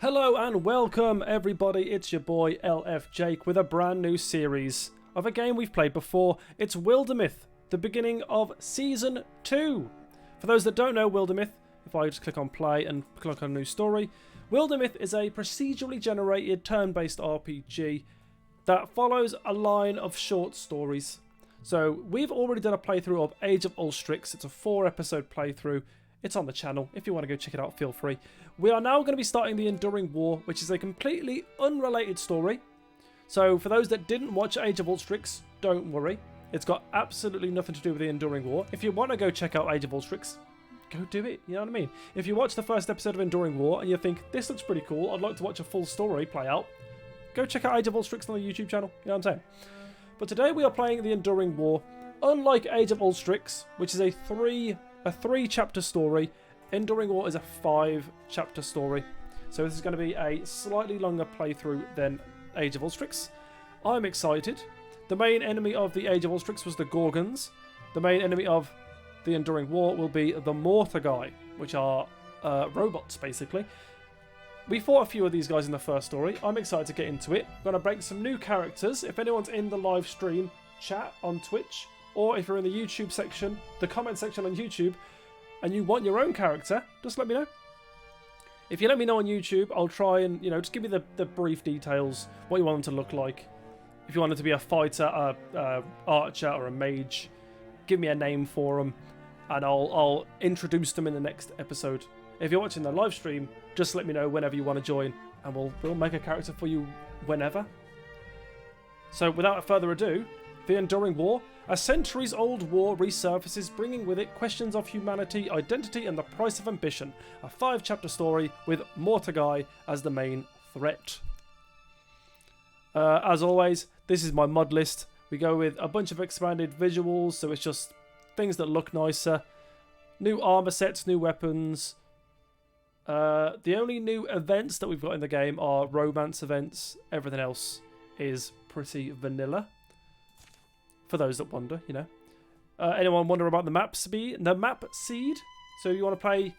Hello and welcome everybody, it's your boy LF Jake with a brand new series of a game we've played before. It's Wildermyth, the beginning of Season 2. For those that don't know Wildermyth, if I just click on play and click on new story, Wildermyth is a procedurally generated turn-based RPG that follows a line of short stories. So we've already done a playthrough of Age of Ulstrix. It's a 4-episode playthrough. It's on the channel. If you want to go check it out, feel free. We are now going to be starting the Enduring War, which is a completely unrelated story. So for those that didn't watch Age of Ulstrix, don't worry. It's got absolutely nothing to do with the Enduring War. If you want to go check out Age of Ulstrix, go do it. You know what I mean? If you watch the first episode of Enduring War and you think, this looks pretty cool, I'd like to watch a full story play out, go check out Age of Ulstrix on the YouTube channel. You know what I'm saying? But today we are playing the Enduring War. Unlike Age of Ulstrix, which is a three-chapter story, Enduring War is a 5-chapter story. So this is going to be a slightly longer playthrough than Age of Ulstrix. I'm excited. The main enemy of the Age of Ulstrix was the Gorgons. The main enemy of the Enduring War will be the Morthagai, which are robots, basically. We fought a few of these guys in the first story. I'm excited to get into it. I'm going to break some new characters. If anyone's in the live stream chat on Twitch, or if you're in the YouTube section, the comment section on YouTube, and you want your own character, just let me know. If you let me know on YouTube, I'll try and, just give me the brief details, what you want them to look like. If you want them to be a fighter, a archer, or a mage, give me a name for them, and I'll introduce them in the next episode. If you're watching the live stream, just let me know whenever you want to join, and we'll make a character for you whenever. So without further ado, the Enduring War. A centuries-old war resurfaces, bringing with it questions of humanity, identity, and the price of ambition. A 5-chapter story with Morthagai as the main threat. As always, this is my mod list. We go with a bunch of expanded visuals, so it's just things that look nicer. New armor sets, new weapons. The only new events that we've got in the game are romance events. Everything else is pretty vanilla. For those that wonder, anyone wonder about the map speed? The map seed? So you want to play,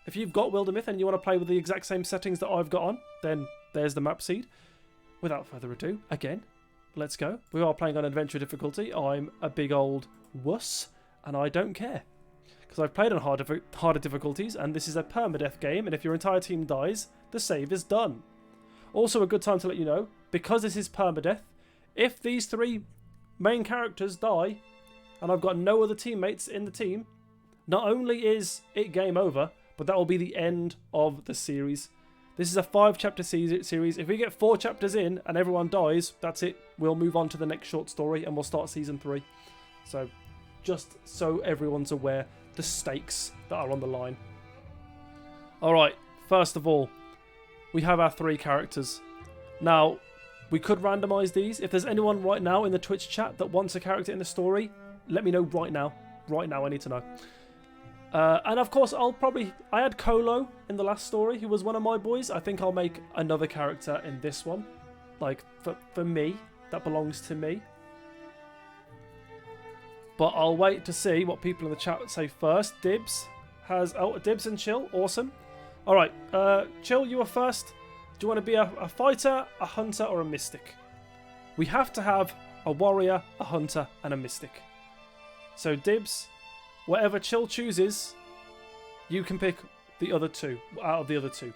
if you've got Wildermyth and you want to play with the exact same settings that I've got on, then there's the map seed. Without further ado, again, let's go. We are playing on adventure difficulty. I'm a big old wuss, and I don't care. Because I've played on harder difficulties, and this is a permadeath game, and if your entire team dies, the save is done. Also a good time to let you know, because this is permadeath, if these 3 main characters die, and I've got no other teammates in the team, not only is it game over, but that will be the end of the series. This is a 5-chapter series. If we get 4 chapters in and everyone dies, that's it. We'll move on to the next short story and we'll start season 3. So, just so everyone's aware, the stakes that are on the line. Alright, first of all, we have our 3 characters. Now, we could randomise these. If there's anyone right now in the Twitch chat that wants a character in the story, let me know right now. Right now, I need to know. And of course, I had Kolo in the last story, who was one of my boys. I think I'll make another character in this one. Like, for me, that belongs to me. But I'll wait to see what people in the chat say first. Dibs and Chill, awesome. Alright, Chill, you were first. Do you want to be a fighter, a hunter, or a mystic? We have to have a warrior, a hunter, and a mystic. So Dibs, whatever Chill chooses, you can pick the other 2 out of the other 2.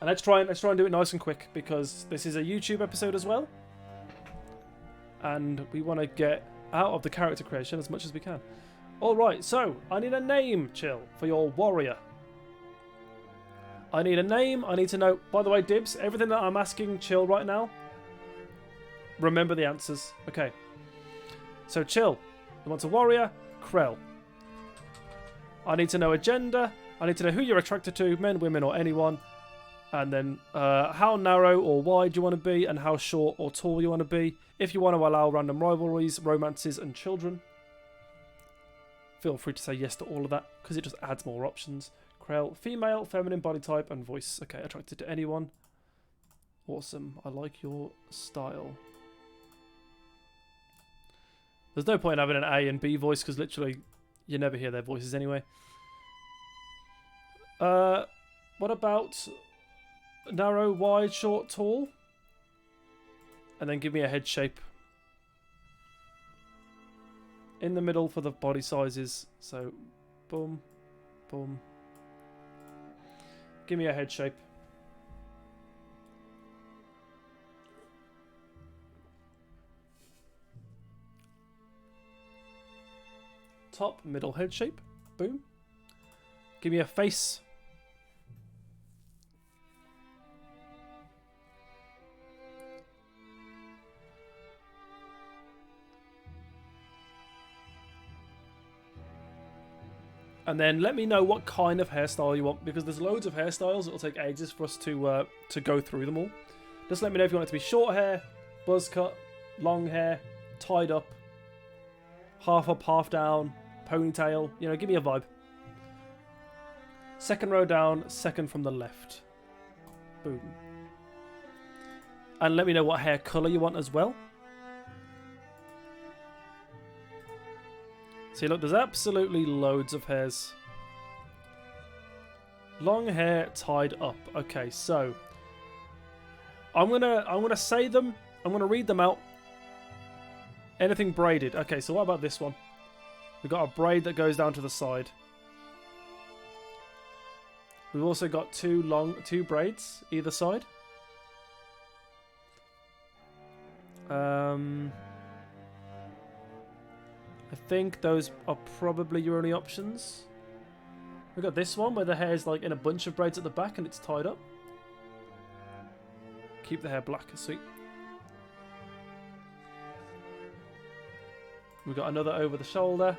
And let's try and do it nice and quick, because this is a YouTube episode as well, and we want to get out of the character creation as much as we can. All right, so I need a name, Chill, for your warrior. I need a name. I need to know. By the way, Dibs, everything that I'm asking Chill right now, remember the answers. Okay. So Chill, he wants a warrior, Krell. I need to know a gender. I need to know who you're attracted to, men, women, or anyone. And then how narrow or wide you want to be, and how short or tall you want to be. If you want to allow random rivalries, romances, and children, feel free to say yes to all of that, because it just adds more options. Krell, female, feminine body type, and voice. Okay, attracted to anyone. Awesome. I like your style. There's no point in having an A and B voice, because literally you never hear their voices anyway. What about narrow, wide, short, tall? And then give me a head shape. In the middle for the body sizes. So, boom, boom. Give me a head shape. Top, middle, head shape. Boom. Give me a face. And then let me know what kind of hairstyle you want, because there's loads of hairstyles. It'll take ages for us to go through them all. Just let me know if you want it to be short hair, buzz cut, long hair, tied up, half up, half down, ponytail. You know, give me a vibe. Second row down, second from the left. Boom. And let me know what hair colour you want as well. See, look, there's absolutely loads of hairs. Long hair tied up. Okay, so I'm gonna say them. I'm gonna read them out. Anything braided. Okay, so what about this one? We've got a braid that goes down to the side. We've also got two braids either side. I think those are probably your only options. We've got this one where the hair's like in a bunch of braids at the back and it's tied up. Keep the hair black, sweet. We've got another over the shoulder.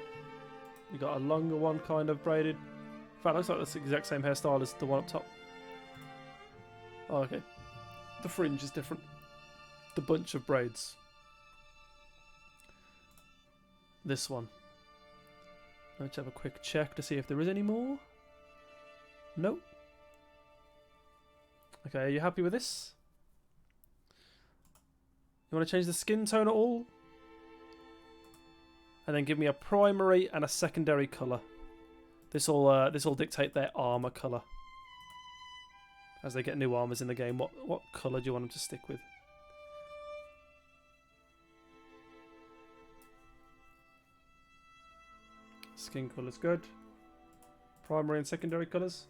We've got a longer one kind of braided. In fact, it looks like that's the exact same hairstyle as the one up top. Oh, okay. The fringe is different. The bunch of braids. This one. Let's have a quick check to see if there is any more. Nope. Okay, are you happy with this? You want to change the skin tone at all? And then give me a primary and a secondary colour. This will dictate their armour colour. As they get new armours in the game, what colour do you want them to stick with? Skin colour's good. Primary and secondary colours.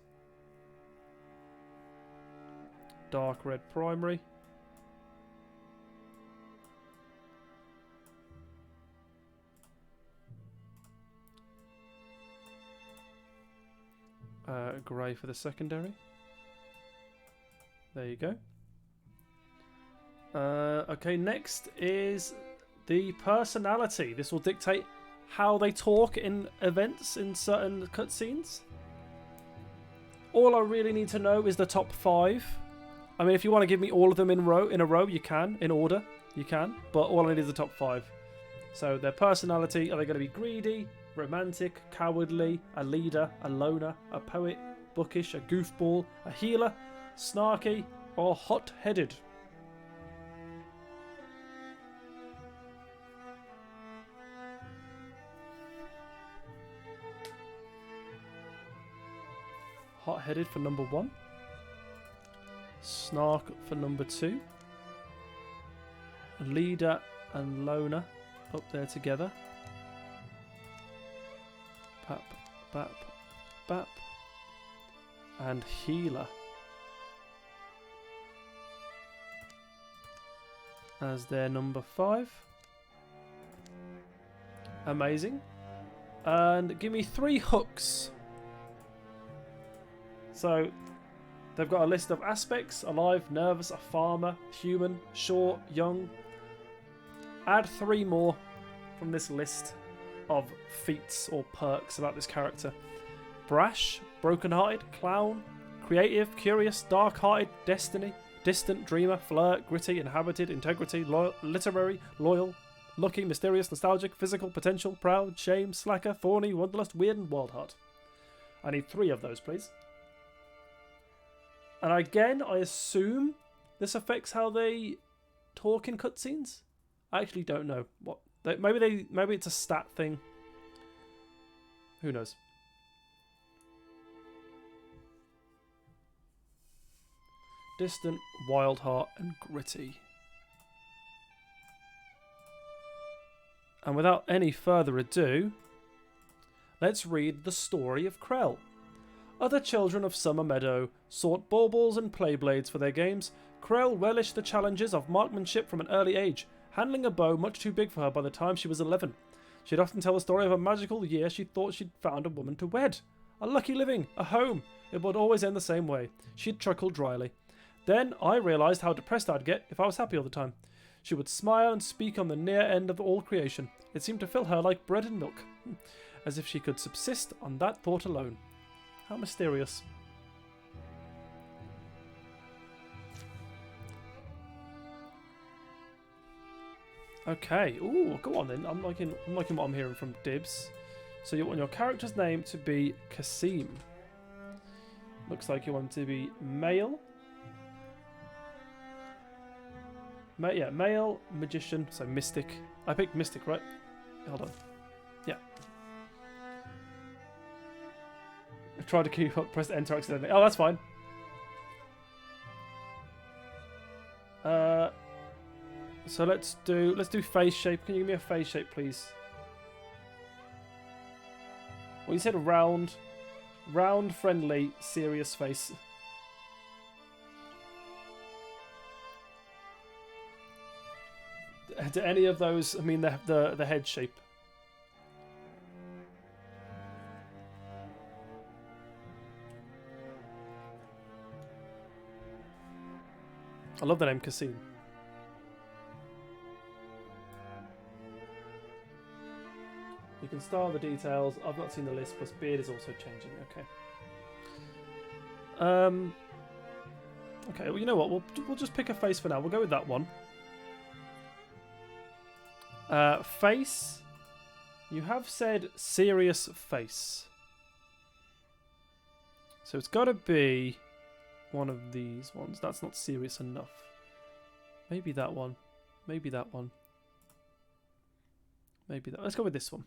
Dark red primary. Grey for the secondary. There you go. Okay, next is the personality. This will dictate how they talk in events in certain cutscenes. All I really need to know is the top 5. I mean, if you want to give me all of them in a row, you can. In order, you can. But all I need is the top 5. So their personality, are they going to be greedy, romantic, cowardly, a leader, a loner, a poet, bookish, a goofball, a healer, snarky, or hot-headed? Hot-headed for number 1. Snark for number 2. Leader and loner up there together. Bap, bap, bap. And healer as their number 5. Amazing. And give me 3 hooks. So they've got a list of aspects: alive, nervous, a farmer, human, short, young. Add 3 more from this list of feats or perks about this character. Brash, broken-hearted, clown, creative, curious, dark-hearted, destiny, distant, dreamer, flirt, gritty, inhabited, integrity, loyal, literary, loyal, lucky, mysterious, nostalgic, physical, potential, proud, shame, slacker, thorny, wanderlust, weird, and wild heart. I need 3 of those, please. And again, I assume this affects how they talk in cutscenes. I actually don't know what. Maybe it's a stat thing. Who knows? Distant, wild heart, and gritty. And without any further ado, let's read the story of Krell. Other children of Summer Meadow sought baubles and playblades for their games. Krell relished the challenges of marksmanship from an early age, handling a bow much too big for her by the time she was 11. She'd often tell the story of a magical year she thought she'd found a woman to wed. A lucky living, a home. It would always end the same way. She'd chuckle dryly. Then I realised how depressed I'd get if I was happy all the time. She would smile and speak on the near end of all creation. It seemed to fill her like bread and milk, as if she could subsist on that thought alone. How mysterious. Okay. Ooh, go on then. I'm liking what I'm hearing from Dibs. So you want your character's name to be Kasim. Looks like you want him to be male. Yeah, male, magician, so mystic. I picked mystic, right? Hold on. Yeah. I tried to keep up, press enter accidentally. Oh, that's fine. So let's do face shape. Can you give me a face shape, please? Well, you said round, friendly, serious face. Do any of those? I mean, the head shape. I love the name Kasim. You can style the details. I've not seen the list, plus beard is also changing. Okay. Okay. Well, you know what? We'll just pick a face for now. We'll go with that one. Face. You have said serious face. So it's got to be one of these ones. That's not serious enough. Maybe that one. Maybe that one. Maybe that. Let's go with this one.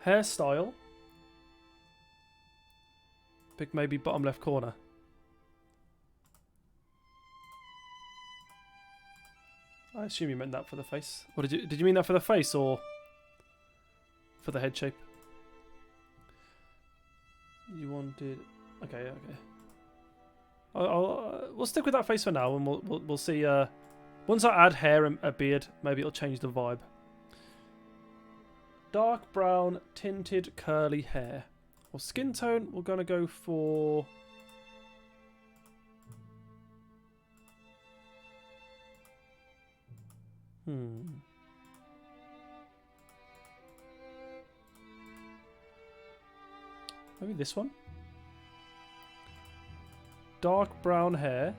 Hairstyle. Pick maybe bottom left corner. I assume you meant that for the face. Or did you mean that for the face or for the head shape? You wanted. Okay. We'll stick with that face for now, and we'll see. Once I add hair and a beard, maybe it'll change the vibe. Dark brown, tinted, curly hair. Or skin tone, we're gonna go for. Maybe this one. Dark brown hair.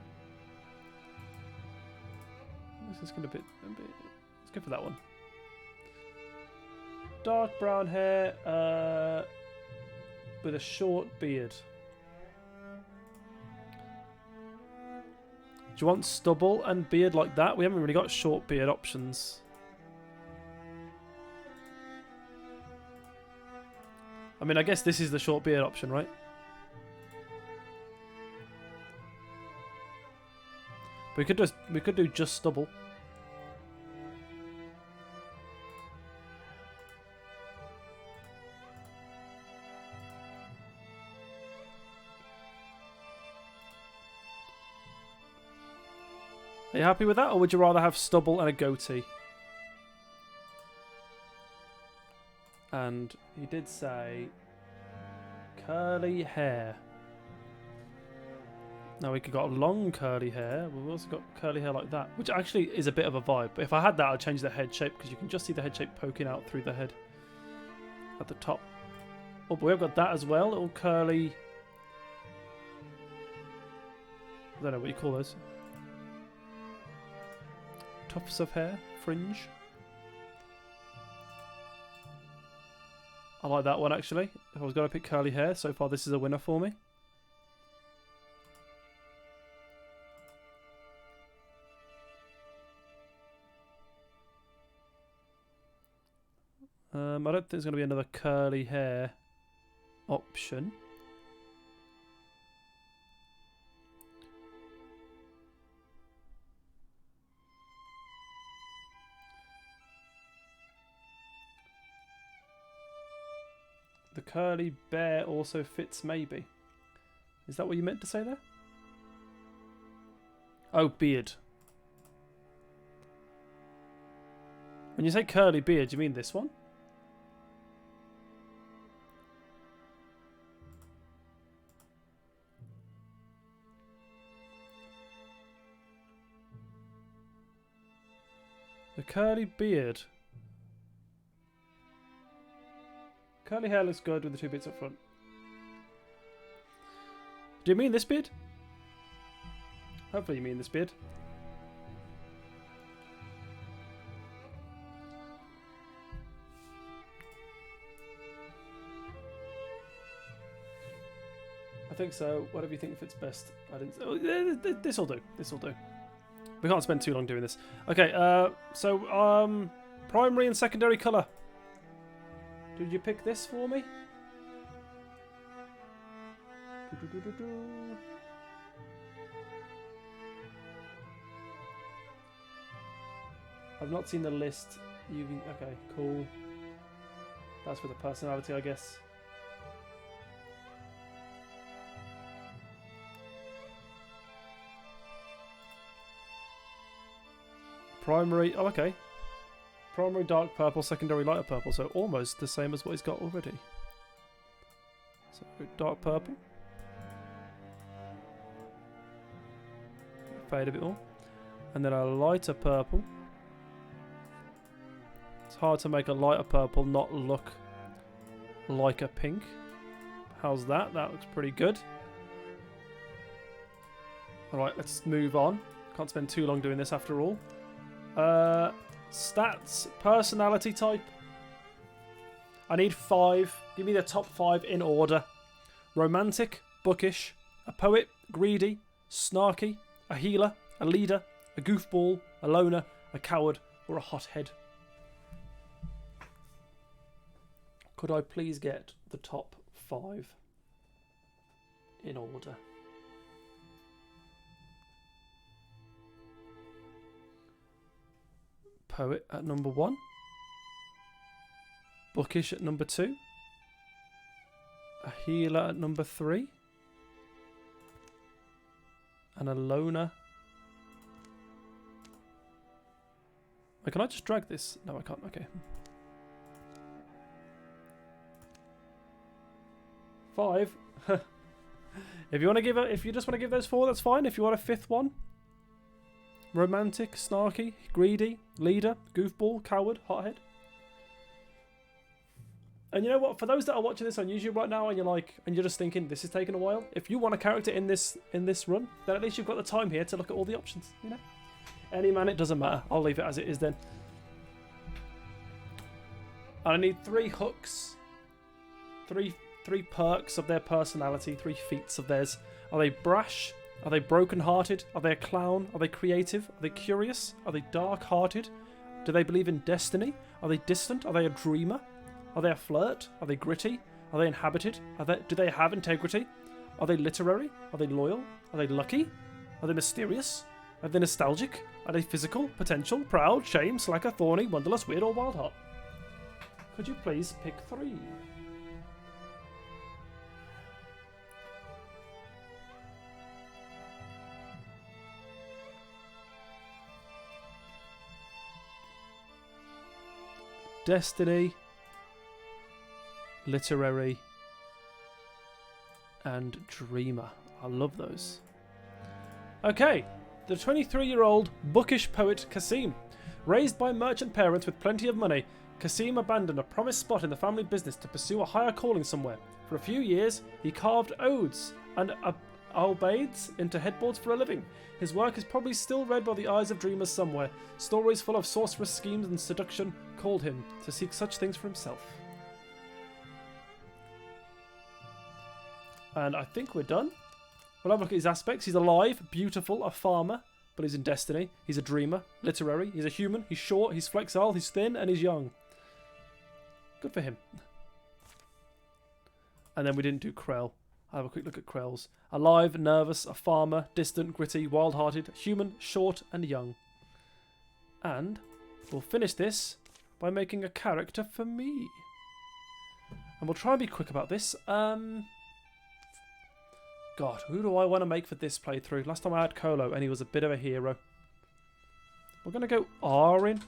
Let's get a bit. Let's go for that one. Dark brown hair with a short beard. Do you want stubble and beard like that? We haven't really got short beard options. I mean, I guess this is the short beard option, right? We could do just stubble. Are you happy with that, or would you rather have stubble and a goatee? And he did say curly hair. Now we could got long curly hair. We've also got curly hair like that, which actually is a bit of a vibe. But if I had that, I'd change the head shape because you can just see the head shape poking out through the head at the top. Oh, but we've got that as well. Little curly. I don't know what you call those. Tufts of hair, fringe. I like that one actually. If I was going to pick curly hair, so far this is a winner for me. I don't think there's going to be another curly hair option. curly bear also fits maybe. Is that what you meant to say there? Oh, beard. When you say curly beard, you mean this one? The curly beard. Curly hair looks good with the 2 bits up front. Do you mean this beard? Hopefully you mean this beard. I think so. Whatever you think fits best. I didn't. Oh, this'll do. This'll do. We can't spend too long doing this. Okay. Primary and secondary colour. Did you pick this for me? I've not seen the list. Okay, cool. That's for the personality, I guess. Primary. Oh, okay. Primary dark purple, secondary lighter purple. So almost the same as what he's got already. So dark purple. Fade a bit more. And then a lighter purple. It's hard to make a lighter purple not look like a pink. How's that? That looks pretty good. Alright, let's move on. Can't spend too long doing this after all. Stats, personality type. I need 5. Give me the top 5 in order. Romantic, bookish, a poet, greedy, snarky, a healer, a leader, a goofball, a loner, a coward, or a hothead. Could I please get the top 5 in order? Poet at number 1. Bookish at number 2. A healer at number 3. And a loner. Wait, can I just drag this? No, I can't. Okay. 5. If you want to give if you just want to give those 4, that's fine. If you want a 5th one. Romantic, snarky, greedy, leader, goofball, coward, hothead. And you know what? For those that are watching this on YouTube right now, and you're just thinking this is taking a while. If you want a character in this run, then at least you've got the time here to look at all the options. You know, any man, it doesn't matter. I'll leave it as it is then. And I need 3 hooks, 3 perks of their personality, 3 feats of theirs. Are they brash? Are they broken-hearted? Are they a clown? Are they creative? Are they curious? Are they dark-hearted? Do they believe in destiny? Are they distant? Are they a dreamer? Are they a flirt? Are they gritty? Are they inhabited? Do they have integrity? Are they literary? Are they loyal? Are they lucky? Are they mysterious? Are they nostalgic? Are they physical? Potential? Proud? Shame? Slacker? Thorny? Wonderless? Weird? Or wild heart? Could you please pick 3? Destiny, literary, and dreamer. I love those. Okay, the 23-year-old bookish poet Kasim. Raised by merchant parents with plenty of money, Kasim abandoned a promised spot in the family business to pursue a higher calling somewhere. For a few years, he carved odes and albades into headboards for a living. His work is probably still read by the eyes of dreamers somewhere. Stories full of sorcerous schemes and seduction called him to seek such things for himself. And I think we're done. We'll have a look at his aspects. He's alive, beautiful, a farmer, but he's in destiny. He's a dreamer, literary. He's a human. He's short, he's flexile, he's thin, and he's young. Good for him. And then we didn't do Krell. I'll have a quick look at Krell's. Alive, nervous, a farmer, distant, gritty, wild-hearted, human, short, and young. And we'll finish this by making a character for me. And we'll try and be quick about this. God, who do I want to make for this playthrough? Last time I had Colo, and he was a bit of a hero. We're going to go Arin.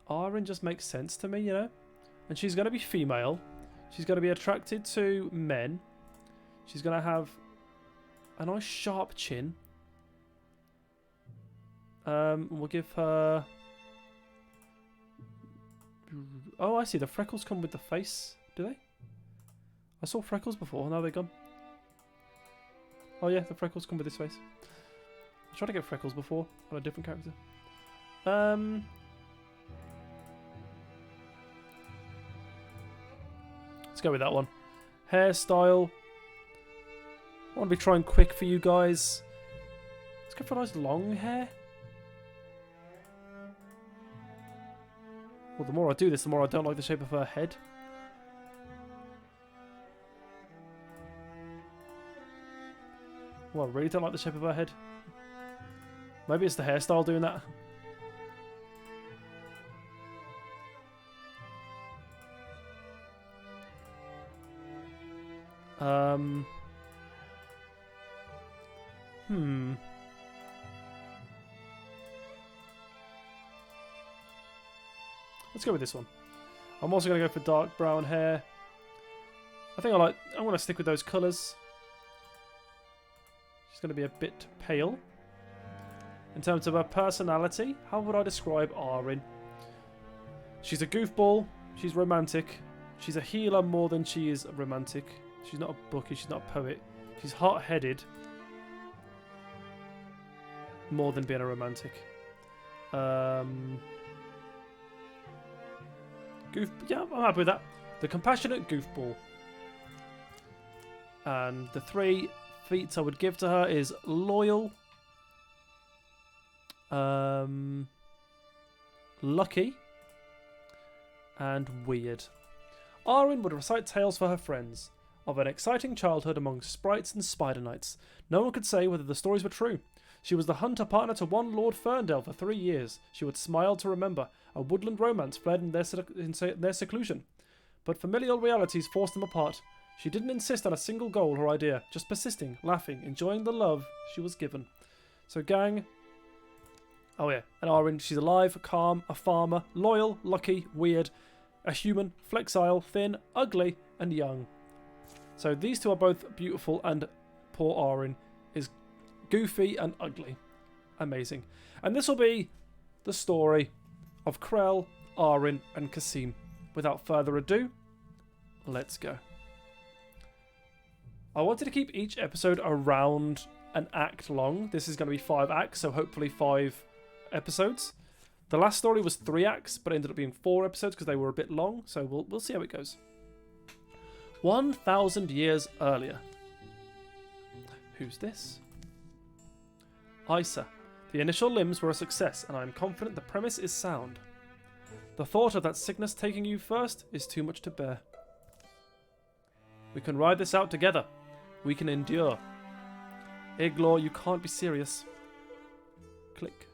Arin just makes sense to me, you know? And she's going to be female. She's going to be attracted to men. She's going to have a nice sharp chin. We'll give her... Oh, I see. The freckles come with the face. Do they? I saw freckles before. Now they're gone. Oh, yeah. The freckles come with this face. I tried to get freckles before on a different character. Let's go with that one. Hairstyle. I want to be trying quick for you guys. Let's go for a nice long hair. Well, the more I do this, the more I don't like the shape of her head. Well, I really don't like the shape of her head. Maybe it's the hairstyle doing that. Let's go with this one. I'm also going to go for dark brown hair. I think I'm going to stick with those colours. She's going to be a bit pale. In terms of her personality, how would I describe Arin? She's a goofball. She's romantic. She's a healer more than she is romantic. She's not a bookie. She's not a poet. She's hot-headed more than being a romantic. Yeah, I'm happy with that. The compassionate goofball. And the 3 feats I would give to her is loyal, lucky, and weird. Arin would recite tales for her friends of an exciting childhood among sprites and spider knights. No one could say whether the stories were true. She was the hunter partner to one Lord Ferndale for 3 years. She would smile to remember. A woodland romance fled in their seclusion. But familial realities forced them apart. She didn't insist on a single goal or idea, just persisting, laughing, enjoying the love she was given. So gang... Oh yeah, and Arin, she's alive, calm, a farmer, loyal, lucky, weird, a human, flexile, thin, ugly, and young. So these 2 are both beautiful, and poor Arin is goofy and ugly. Amazing. And this will be the story of Krell, Arin, and Kasim. Without further ado, let's go. I wanted to keep each episode around an act long. This is going to be 5 acts, so hopefully 5 episodes. The last story was 3 acts, but it ended up being 4 episodes because they were a bit long, so we'll see how it goes. 1,000 years earlier. Who's this? Isa. The initial limbs were a success, and I am confident the premise is sound. The thought of that sickness taking you first is too much to bear. We can ride this out together. We can endure. Iglor, you can't be serious. Click.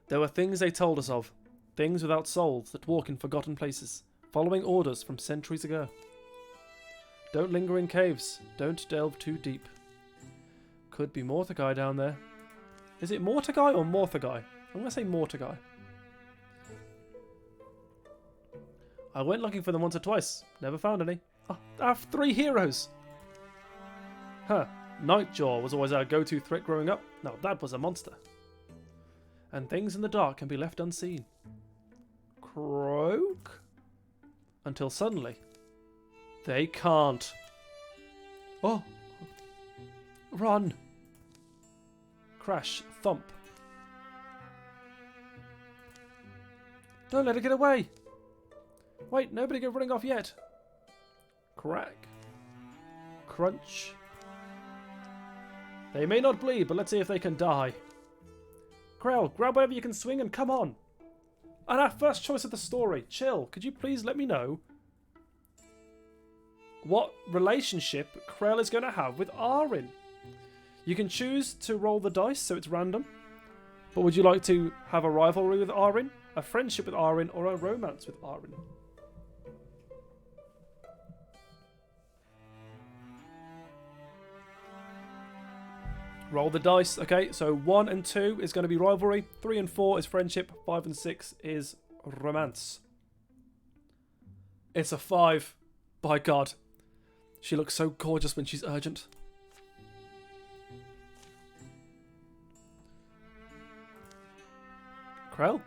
There were things they told us of. Things without souls that walk in forgotten places, following orders from centuries ago. Don't linger in caves. Don't delve too deep. Could be Morthagai down there. Is it Morthagai or Morthagai? I'm going to say Morthagai. I went looking for them once or twice. Never found any. Oh, I have 3 heroes. Huh. Nightjaw was always our go-to threat growing up. Now that was a monster. And things in the dark can be left unseen. Croak? Until suddenly, they can't. Oh. Run. Crash. Thump. Don't let it get away. Wait, nobody get running off yet. Crack. Crunch. They may not bleed, but let's see if they can die. Krell, grab whatever you can swing and come on. And our first choice of the story. Chill, could you please let me know what relationship Krell is going to have with Arin? You can choose to roll the dice, so it's random. But would you like to have a rivalry with Arin, a friendship with Arin, or a romance with Arin? Roll the dice. Okay, so 1 and 2 is going to be rivalry. 3 and 4 is friendship. 5 and 6 is romance. It's a 5. By God. She looks so gorgeous when she's urgent. Krell?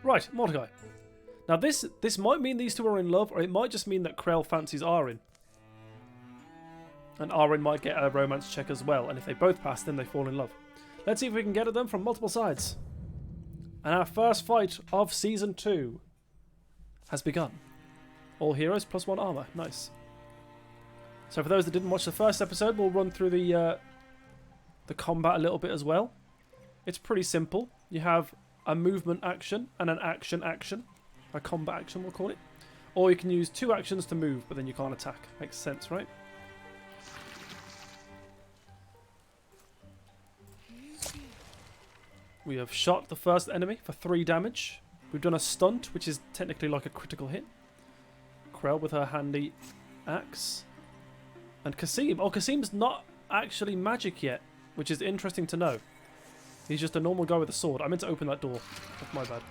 Right, Mordecai. Now this might mean these two are in love, or it might just mean that Krell fancies Arin. And Arin might get a romance check as well, and if they both pass, then they fall in love. Let's see if we can get at them from multiple sides. And our first fight of Season 2 has begun. All heroes plus 1 armor. Nice. So for those that didn't watch the first episode, we'll run through the combat a little bit as well. It's pretty simple. You have a movement action and an action. A combat action, we'll call it. Or you can use 2 actions to move, but then you can't attack. Makes sense, right? We have shot the first enemy for 3 damage. We've done a stunt, which is technically like a critical hit. Krell with her handy axe. And Kasim. Oh, Kasim's not actually magic yet, which is interesting to know. He's just a normal guy with a sword. I meant to open that door. That's my bad.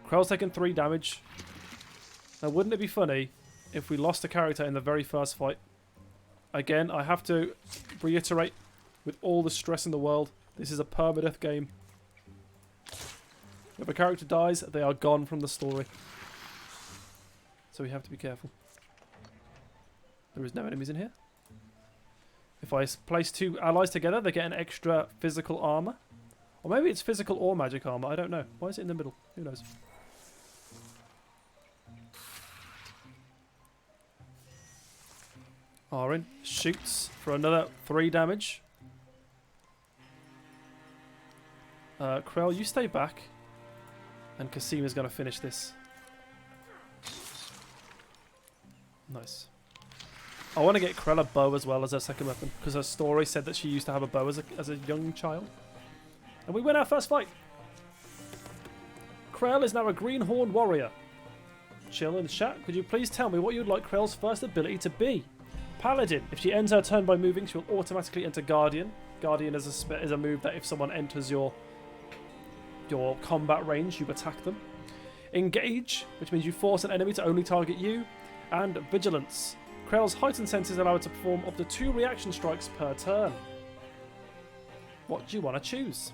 Krell's taken 3 damage. Now, wouldn't it be funny if we lost a character in the very first fight? Again, I have to reiterate, with all the stress in the world, this is a permadeath game. If a character dies, they are gone from the story. So we have to be careful. There is no enemies in here. If I place 2 allies together, they get an extra physical armor. Or maybe it's physical or magic armor, I don't know. Why is it in the middle? Who knows? Arin shoots for another 3 damage. Krell, you stay back. And Kasim is going to finish this. Nice. I want to get Krell a bow as well as her second weapon, because her story said that she used to have a bow as a young child. And we win our first fight. Krell is now a greenhorn warrior. Chill and chat. Could you please tell me what you'd like Krell's first ability to be? Paladin. If she ends her turn by moving, she will automatically enter Guardian. Guardian is a move that if someone enters your combat range, you attack them. Engage, which means you force an enemy to only target you. And Vigilance. Krell's heightened senses allow her to perform up to 2 reaction strikes per turn. What do you want to choose?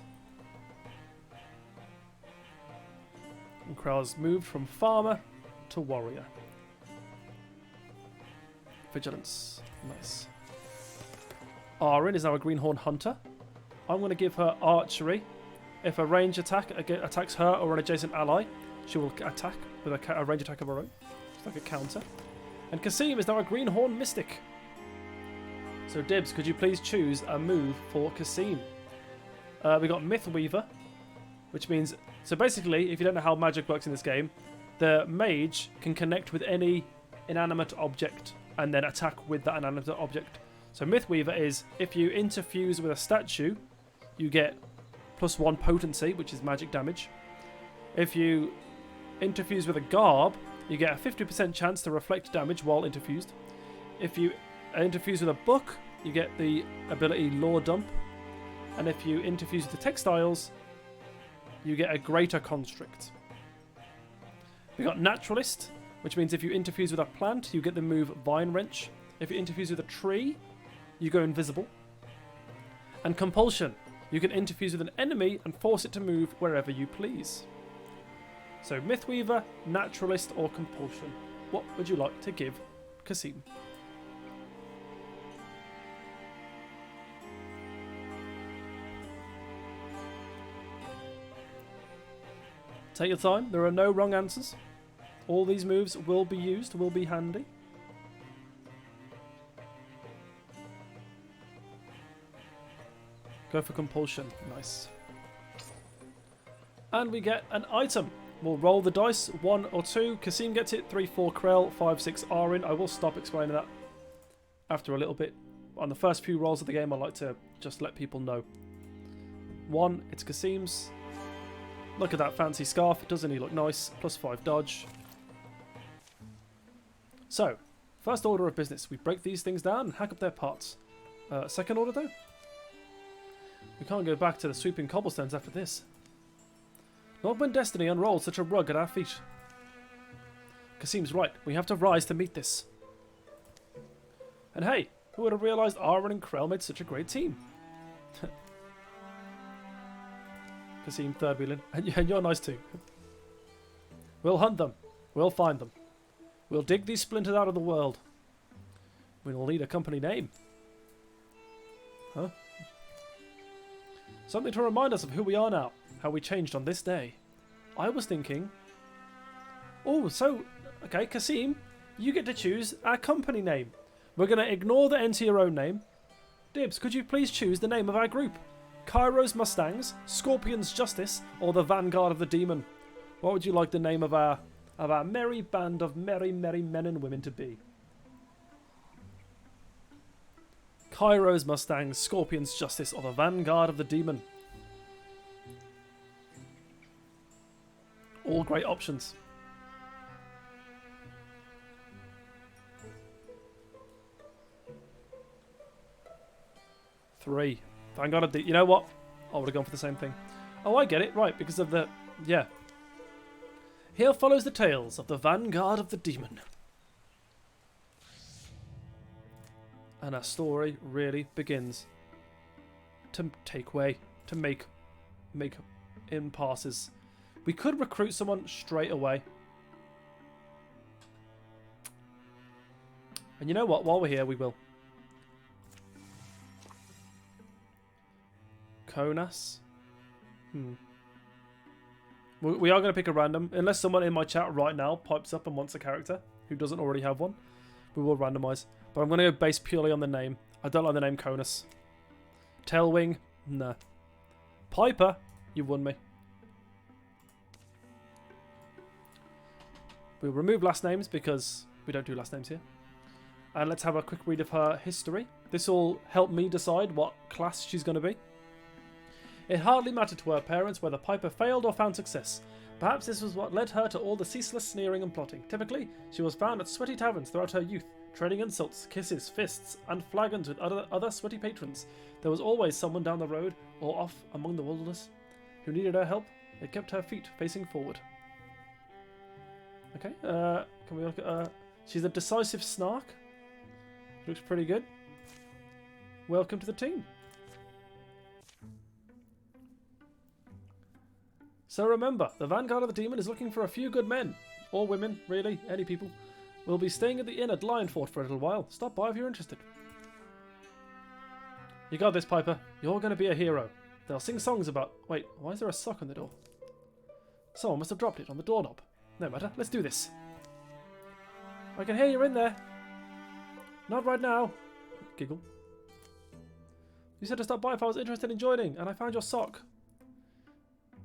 And Krell's moved from farmer to warrior. Vigilance. Nice. Arin is now a greenhorn hunter. I'm going to give her archery. If a range attack attacks her or an adjacent ally, she will attack with a range attack of her own. It's like a counter. And Kasim is now a greenhorn mystic. So Dibs, could you please choose a move for Kasim? We got Mythweaver, which means... So basically, if you don't know how magic works in this game, the mage can connect with any inanimate object and then attack with that inanimate object. So Mythweaver is, if you interfuse with a statue, you get +1 potency, which is magic damage. If you interfuse with a garb, you get a 50% chance to reflect damage while interfused. If you interfuse with a book, you get the ability Lore Dump. And if you interfuse with the textiles, you get a greater constrict. We got Naturalist, which means if you interfuse with a plant, you get the move Vine Wrench. If you interfuse with a tree, you go invisible. And Compulsion. You can interfuse with an enemy and force it to move wherever you please. So Mythweaver, Naturalist, or Compulsion. What would you like to give Kasim? Take your time. There are no wrong answers. All these moves will be used, will be handy. Go for Compulsion. Nice. And we get an item. We'll roll the dice. 1 or 2. Kasim gets it. 3, 4 Krell. 5, 6 Arin. I will stop explaining that after a little bit. On the first few rolls of the game, I like to just let people know. 1, it's Kasim's. Look at that fancy scarf. Doesn't he look nice? +5 dodge. So, first order of business. We break these things down and hack up their parts. Second order though? We can't go back to the sweeping cobblestones after this. Not when destiny unrolls such a rug at our feet. Kasim's right. We have to rise to meet this. And hey, who would have realised Aaron and Krell made such a great team? Kasim third wheeling. And you're nice too. We'll hunt them. We'll find them. We'll dig these splinters out of the world. We'll need a company name. Huh? Something to remind us of who we are now. How we changed on this day. I was thinking... Oh, so... Okay, Kasim, you get to choose our company name. We're going to ignore the enter your own name. Dibs, could you please choose the name of our group? Cairo's Mustangs, Scorpion's Justice, or the Vanguard of the Demon? What would you like the name of our merry band of merry men and women to be? Cairo's Mustangs, Scorpion's Justice, or the Vanguard of the Demon? All great options. Three. Vanguard of the... You know what? I would have gone for the same thing. Oh, I get it. Right, because of the... Yeah. Here follows the tales of the Vanguard of the Demon. And our story really begins to take way, to make impasses. We could recruit someone straight away. And you know what? While we're here, we will. Konas? We are going to pick a random. Unless someone in my chat right now pipes up and wants a character who doesn't already have one. We will randomise. But I'm going to go based purely on the name. I don't like the name Konas. Tailwing? Nah. Piper? You won me. We'll remove last names because we don't do last names here. And let's have a quick read of her history. This will help me decide what class she's going to be. It hardly mattered to her parents whether Piper failed or found success. Perhaps this was what led her to all the ceaseless sneering and plotting. Typically, she was found at sweaty taverns throughout her youth, trading insults, kisses, fists, and flagons with other sweaty patrons. There was always someone down the road, or off among the wilderness, who needed her help. It kept her feet facing forward. Okay, can we look at her? She's a decisive snark. Looks pretty good. Welcome to the team. So remember, the Vanguard of the Demon is looking for a few good men. Or women, really, any people. We'll be staying at the inn at Lionfort for a little while. Stop by if you're interested. You got this, Piper. You're going to be a hero. They'll sing songs about... Wait, why is there a sock on the door? Someone must have dropped it on the doorknob. No matter, let's do this. I can hear you in there. Not right now. Giggle. You said to stop by if I was interested in joining, and I found your sock.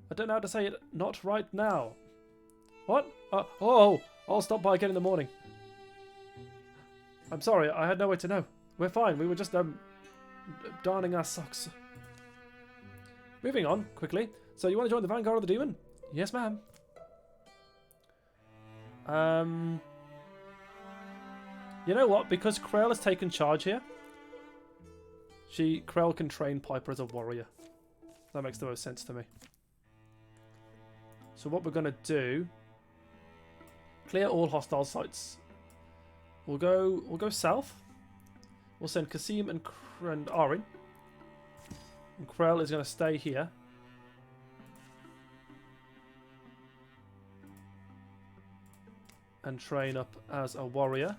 I don't know how to say it. Not right now. What? Oh, I'll stop by again in the morning. I'm sorry, I had no way to know. We're fine, we were just, darning our socks. Moving on, quickly. So you want to join the Vanguard of the Demon? Yes, ma'am. You know what? Because Krell has taken charge here, Krell can train Piper as a warrior. That makes the most sense to me. So what we're going to do... Clear all hostile sites. We'll go south. We'll send Kasim and Arin. And Krell is going to stay here. And train up as a warrior.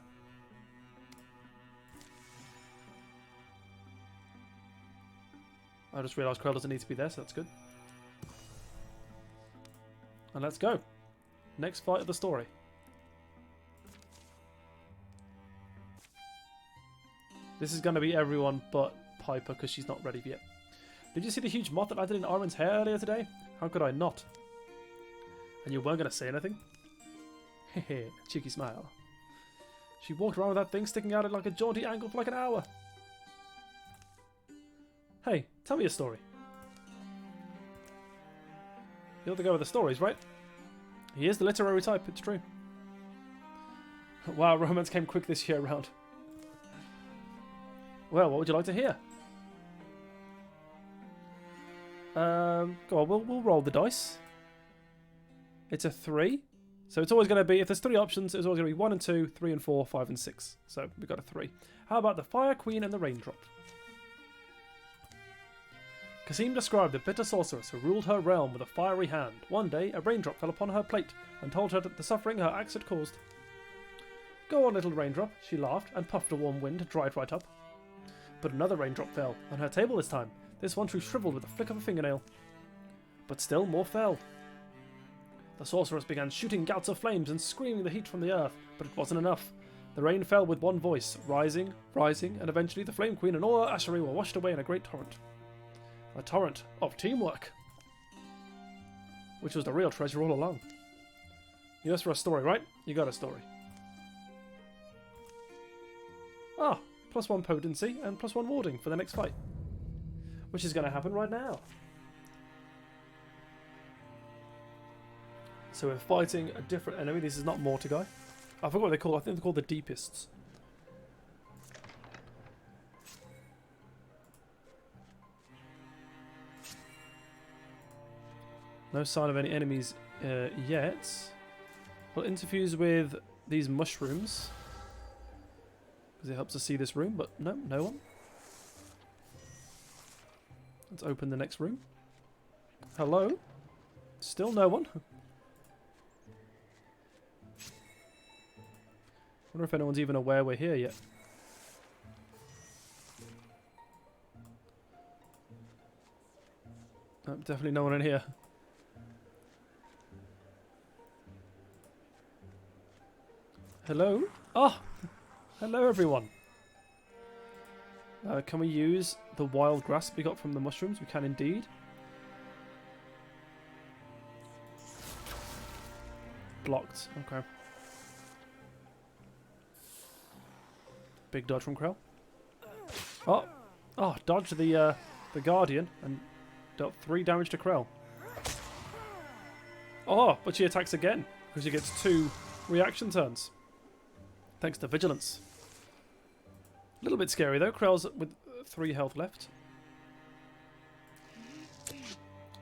I just realised Krell doesn't need to be there, so that's good. And let's go. Next fight of the story. This is going to be everyone but Piper because she's not ready yet. Did you see the huge moth that landed in Armin's hair earlier today? How could I not? And you weren't going to say anything? Hehe, cheeky smile. She walked around with that thing sticking out at like a jaunty angle for like an hour. Hey, tell me a story. You're the guy with the stories, right? He is the literary type, it's true. Wow, romance came quick this year round. Well, what would you like to hear? Go on, we'll roll the dice. It's a 3. So it's always going to be, if there's 3 options, it's always going to be 1 and 2, 3 and 4, 5 and 6. So we've got a 3. How about the Fire Queen and the Raindrop? Kasim described the bitter sorceress who ruled her realm with a fiery hand. One day, a raindrop fell upon her plate and told her that the suffering her axe had caused. Go on, little raindrop, she laughed and puffed a warm wind to dry it right up. But another raindrop fell, on her table this time. This one she shriveled with a flick of a fingernail. But still more fell. The sorceress began shooting gouts of flames and screaming the heat from the earth, but it wasn't enough. The rain fell with one voice, rising, rising, and eventually the Flame Queen and all her ashery were washed away in a great torrent. A torrent of teamwork. Which was the real treasure all along. You asked for a story, right? You got a story. Ah, +1 potency and +1 warding for the next fight. Which is going to happen right now. So we're fighting a different enemy. This is not Mortar guy. I forgot what they're called. I think they're called the Deepists. No sign of any enemies yet. We'll interfuse with these mushrooms. Because it helps us see this room, but no, no one. Let's open the next room. Hello? Still no one. Wonder if anyone's even aware we're here yet. No, definitely no one in here. Hello? Oh! Hello everyone! Can we use the wild grass we got from the mushrooms? We can indeed. Blocked. Okay. Big dodge from Krell. Oh! Oh, dodged the Guardian and dealt 3 damage to Krell. Oh, but she attacks again because she gets 2 reaction turns. Thanks to Vigilance. A little bit scary though. Krell's with 3 health left.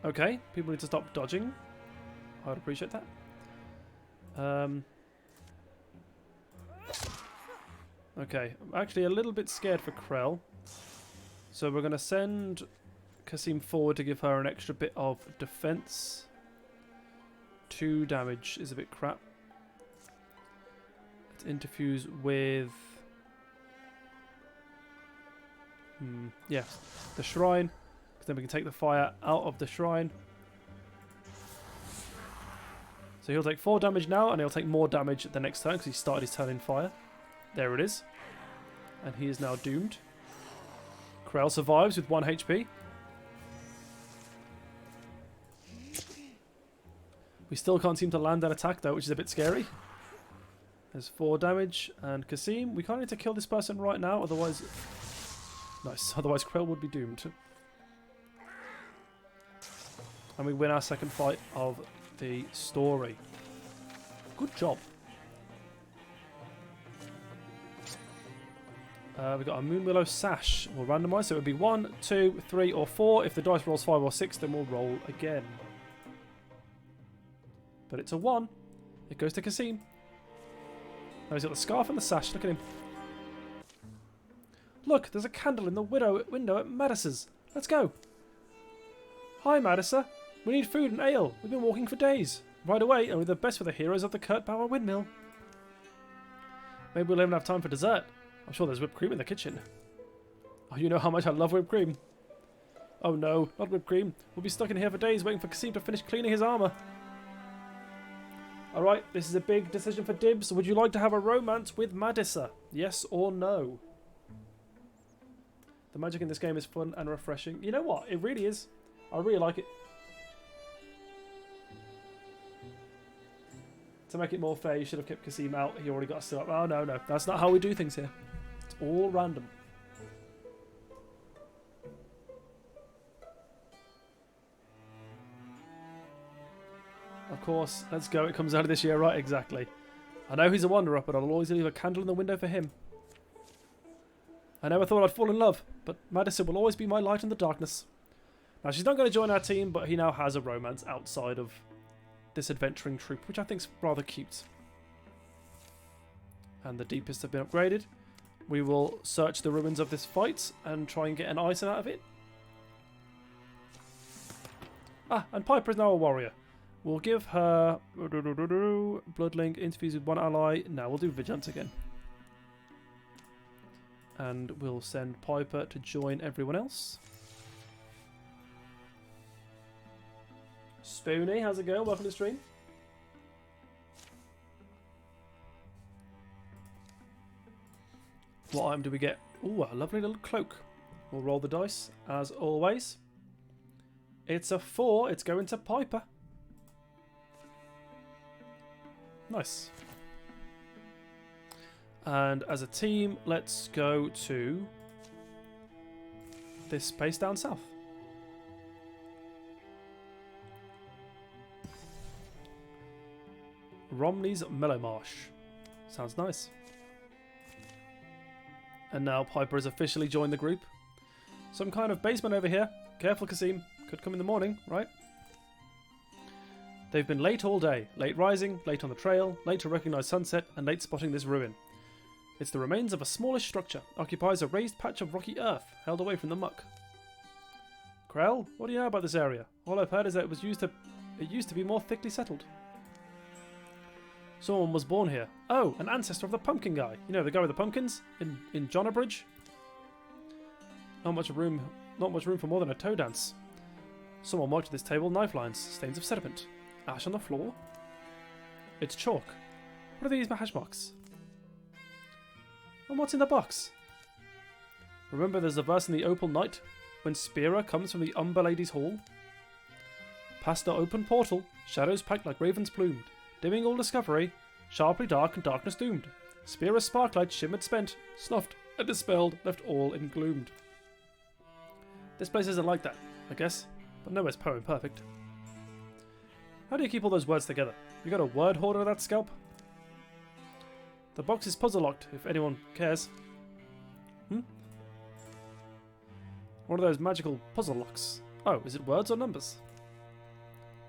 Okay, people need to stop dodging. I would appreciate that. Okay, I'm actually a little bit scared for Krell. So we're going to send Kasim forward to give her an extra bit of defense. 2 damage is a bit crap. Let's interfuse with... yeah, the shrine. Because then we can take the fire out of the shrine. So he'll take 4 damage now, and he'll take more damage the next turn because he started his turn in fire. There it is. And he is now doomed. Krell survives with 1 HP. We still can't seem to land an attack though, which is a bit scary. There's 4 damage. And Kasim, we can't need to kill this person right now, otherwise... Nice, otherwise Krell would be doomed. And we win our second fight of the story. Good job. We've got a Moonwillow Sash. We'll randomise, so it would be 1, 2, 3 or 4. If the dice rolls 5 or 6, then we'll roll again. But it's a 1. It goes to Kasim. Now he's got the scarf and the sash. Look at him. Look, there's a candle in the window at Madis's. Let's go. Hi, Madisa. We need food and ale. We've been walking for days. Right away, and we're the best for the heroes of the Kurt Bauer windmill. Maybe we'll even have time for dessert. I'm sure there's whipped cream in the kitchen. Oh, you know how much I love whipped cream. Oh no, not whipped cream. We'll be stuck in here for days waiting for Kasim to finish cleaning his armour. Alright, this is a big decision for Dibs. Would you like to have a romance with Madisa? Yes or no? The magic in this game is fun and refreshing. You know what? It really is. I really like it. To make it more fair, you should have kept Kasim out. He already got us up. Oh, no, no. That's not how we do things here. It's all random. Of course. Let's go. It comes out of this year. Right, exactly. I know he's a wanderer, but I'll always leave a candle in the window for him. I never thought I'd fall in love, but Madison will always be my light in the darkness. Now, she's not going to join our team, but he now has a romance outside of this adventuring troop, which I think is rather cute. And the deepest have been upgraded. We will search the ruins of this fight and try and get an item out of it. Ah, and Piper is now a warrior. We'll give her Bloodlink, interviews with one ally. Now we'll do Vigilance again. And we'll send Piper to join everyone else. Spoonie, how's it going? Welcome to the stream. What item do we get? Ooh, a lovely little cloak. We'll roll the dice, as always. It's a 4. It's going to Piper. Nice. And as a team, let's go to this space down south. Romney's Mellow Marsh. Sounds nice. And now Piper has officially joined the group. Some kind of basement over here. Careful, Kasim. Could come in the morning, right? They've been late all day. Late rising, late on the trail, late to recognise sunset, and late spotting this ruin. It's the remains of a smallish structure. Occupies a raised patch of rocky earth, held away from the muck. Krell, what do you know about this area? All I've heard is that it used to be more thickly settled. Someone was born here. Oh, an ancestor of the pumpkin guy. You know, the guy with the pumpkins in Johnabridge? Not much room for more than a toe dance. Someone marked at this table knife lines, stains of sediment. Ash on the floor? It's chalk. What are these hash marks? And what's in the box? Remember there's a verse in the Opal Night when Spira comes from the Umber Ladies' Hall? Past the open portal, shadows packed like ravens plumed, dimming all discovery, sharply dark and darkness doomed. Spira's sparklight shimmered spent, snuffed and dispelled, left all engloomed. This place isn't like that, I guess, but nowhere's poem perfect. How do you keep all those words together? You got a word hoarder of that scalp? The box is puzzle locked, if anyone cares. One of those magical puzzle locks. Oh, is it words or numbers?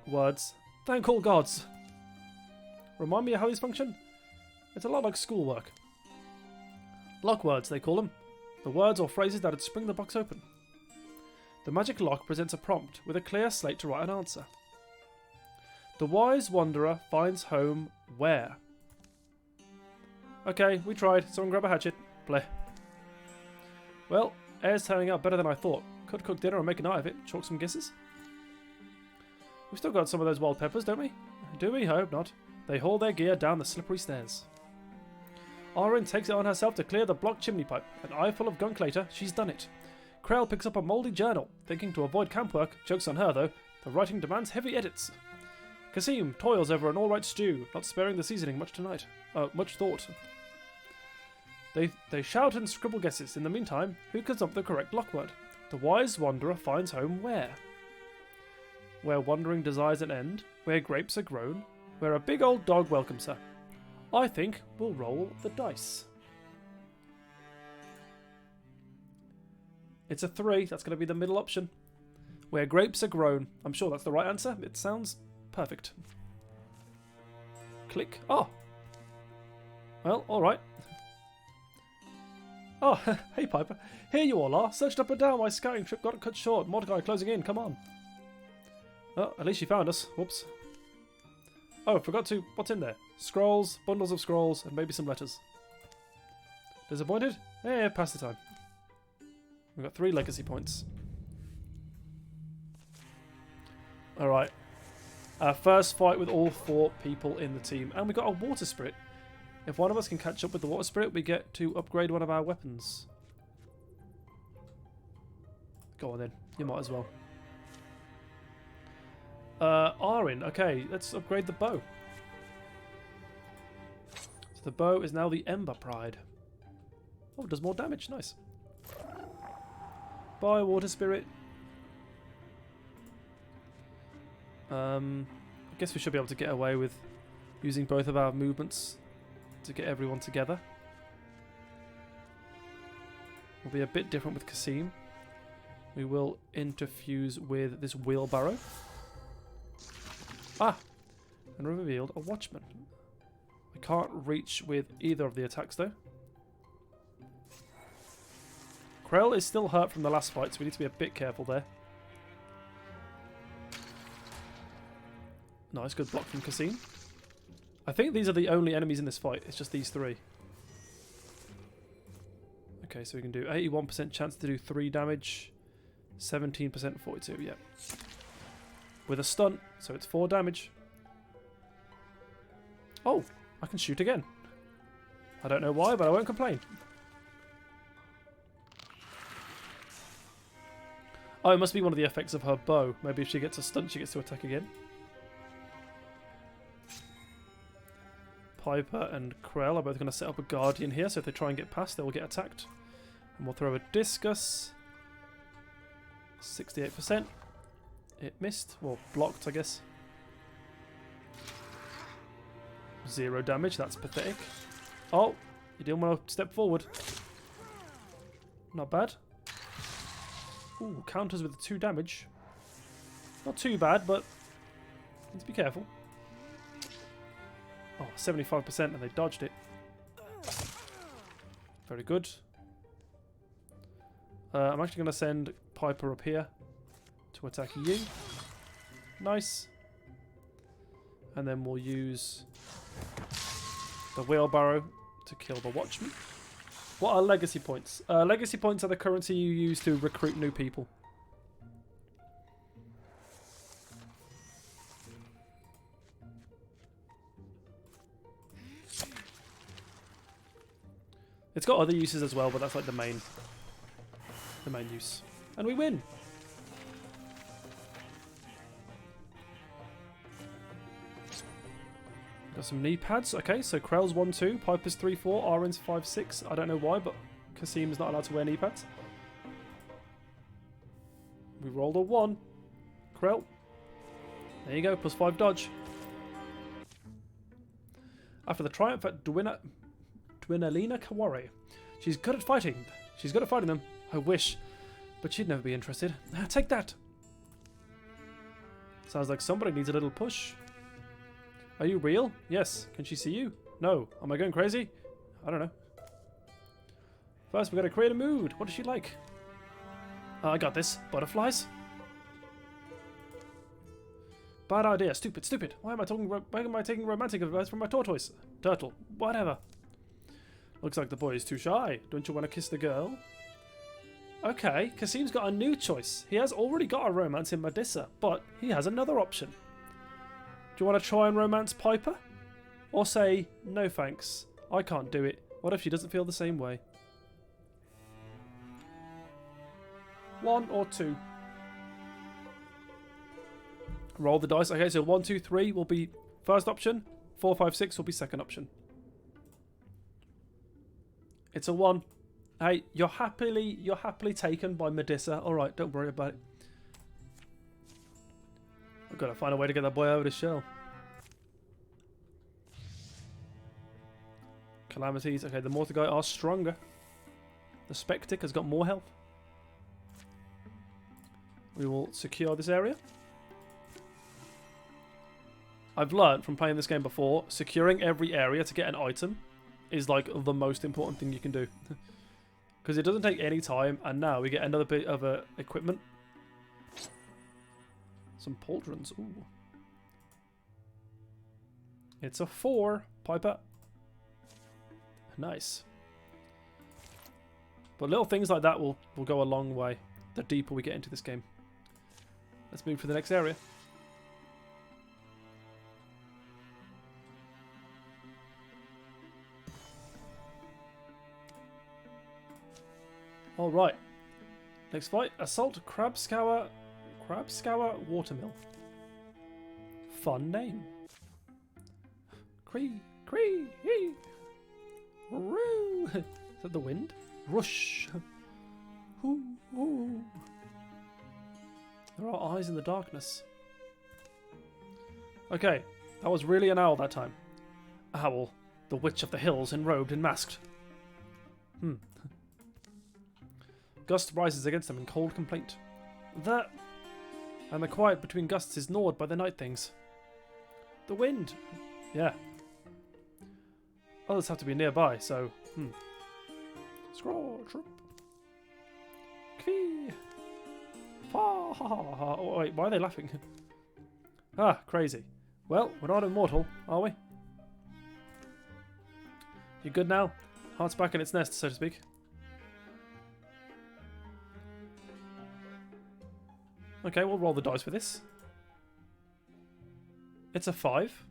Words. Thank all gods! Remind me of how these function? It's a lot like schoolwork. Lock words, they call them. The words or phrases that would spring the box open. The magic lock presents a prompt with a clear slate to write an answer. The wise wanderer finds home where? Okay, we tried. Someone grab a hatchet. Bleh. Well, air's turning out better than I thought. Could cook dinner and make a night of it. Chalk some guesses. We've still got some of those wild peppers, don't we? Do we? I hope not. They haul their gear down the slippery stairs. Arin takes it on herself to clear the blocked chimney pipe. An eye full of gunk later, she's done it. Krell picks up a mouldy journal, thinking to avoid camp work. Joke's on her, though. The writing demands heavy edits. Kasim toils over an all-right stew, not sparing the seasoning much thought. They shout and scribble guesses. In the meantime, who comes up with the correct lock-word? The wise wanderer finds home where? Where wandering desires an end, where grapes are grown, where a big old dog welcomes her. I think we'll roll the dice. It's a 3, that's going to be the middle option. Where grapes are grown. I'm sure that's the right answer. It sounds perfect. Click. Oh! Well, alright. Oh, hey Piper. Here you all are. Searched up and down. My scouting trip got cut short. Mordecai closing in. Come on. Oh, at least you found us. Whoops. Oh, forgot to... What's in there? Scrolls, bundles of scrolls, and maybe some letters. Disappointed? Yeah, pass the time. We've got 3 legacy points. Alright. Our first fight with all 4 people in the team. And we got a water spirit. If one of us can catch up with the water spirit, we get to upgrade one of our weapons. Go on then. You might as well. Arin. Okay, let's upgrade the bow. So the bow is now the Ember Pride. Oh, it does more damage. Nice. Bye, water spirit. I guess we should be able to get away with using both of our movements to get everyone together. Will be a bit different with Kasim. We will interfuse with this wheelbarrow. Ah! And revealed a watchman. I can't reach with either of the attacks though. Krell is still hurt from the last fight, so we need to be a bit careful there. Nice, good block from Kassim. I think these are the only enemies in this fight. It's just these three. Okay, so we can do 81% chance to do 3 damage. 17% 42, yeah. With a stun, so it's 4 damage. Oh, I can shoot again. I don't know why, but I won't complain. Oh, it must be one of the effects of her bow. Maybe if she gets a stun, she gets to attack again. Piper and Krell are both going to set up a guardian here, so if they try and get past, they will get attacked. And we'll throw a discus. 68%. It missed. Well, blocked, I guess. 0 damage. That's pathetic. Oh, you didn't want to step forward. Not bad. Ooh, counters with 2 damage. Not too bad, but let's be careful. Oh, 75% and they dodged it. Very good. I'm actually going to send Piper up here to attack you. Nice. And then we'll use the wheelbarrow to kill the watchman. What are legacy points? Legacy points are the currency you use to recruit new people. It's got other uses as well, but that's like the main use. And we win! Got some knee pads. Okay, so Krell's 1-2, Piper's 3-4, Arin's 5-6. I don't know why, but Kassim is not allowed to wear knee pads. We rolled a 1. Krell. There you go, +5 dodge. After the triumph at Dwinalina Kawari. She's good at fighting. She's good at fighting them. I wish. But she'd never be interested. Take that. Sounds like somebody needs a little push. Are you real? Yes. Can she see you? No. Am I going crazy? I don't know. First, we've got to create a mood. What does she like? I got this. Butterflies? Bad idea. Stupid. Stupid. Why am I taking romantic advice from my tortoise? Turtle. Whatever. Looks like the boy is too shy. Don't you want to kiss the girl? Okay, Kassim's got a new choice. He has already got a romance in Medusa, but he has another option. Do you want to try and romance Piper? Or say, no thanks, I can't do it. What if she doesn't feel the same way? 1 or 2? Roll the dice. Okay, so 1, 2, 3 will be first option. 4, 5, 6 will be second option. It's a 1. Hey, you're happily taken by Medusa. Alright, don't worry about it. I've got to find a way to get that boy over the shell. Calamities. Okay, the Mortigai are stronger. The Spectic has got more health. We will secure this area. I've learned from playing this game before, securing every area to get an item is like the most important thing you can do. Because it doesn't take any time, and now we get another bit of equipment. Some pauldrons. Ooh. It's a 4, Piper. Nice. But little things like that will go a long way the deeper we get into this game. Let's move to the next area. Alright. Next fight. Assault Crabscour Watermill. Fun name. Cree. Hee. Roo. Is that the wind? Rush. Hoo. There are eyes in the darkness. Okay. That was really an owl that time. Owl. The witch of the hills, enrobed and masked. Gust rises against them in cold complaint. And the quiet between gusts is gnawed by the night things. The wind. Yeah. Others have to be nearby, so... Scroll, troop. Kvee. Fa ha ha ha. Oh, wait, why are they laughing? Ah, crazy. Well, we're not immortal, are we? You good now? Heart's back in its nest, so to speak. Okay, we'll roll the dice for this. It's a 5.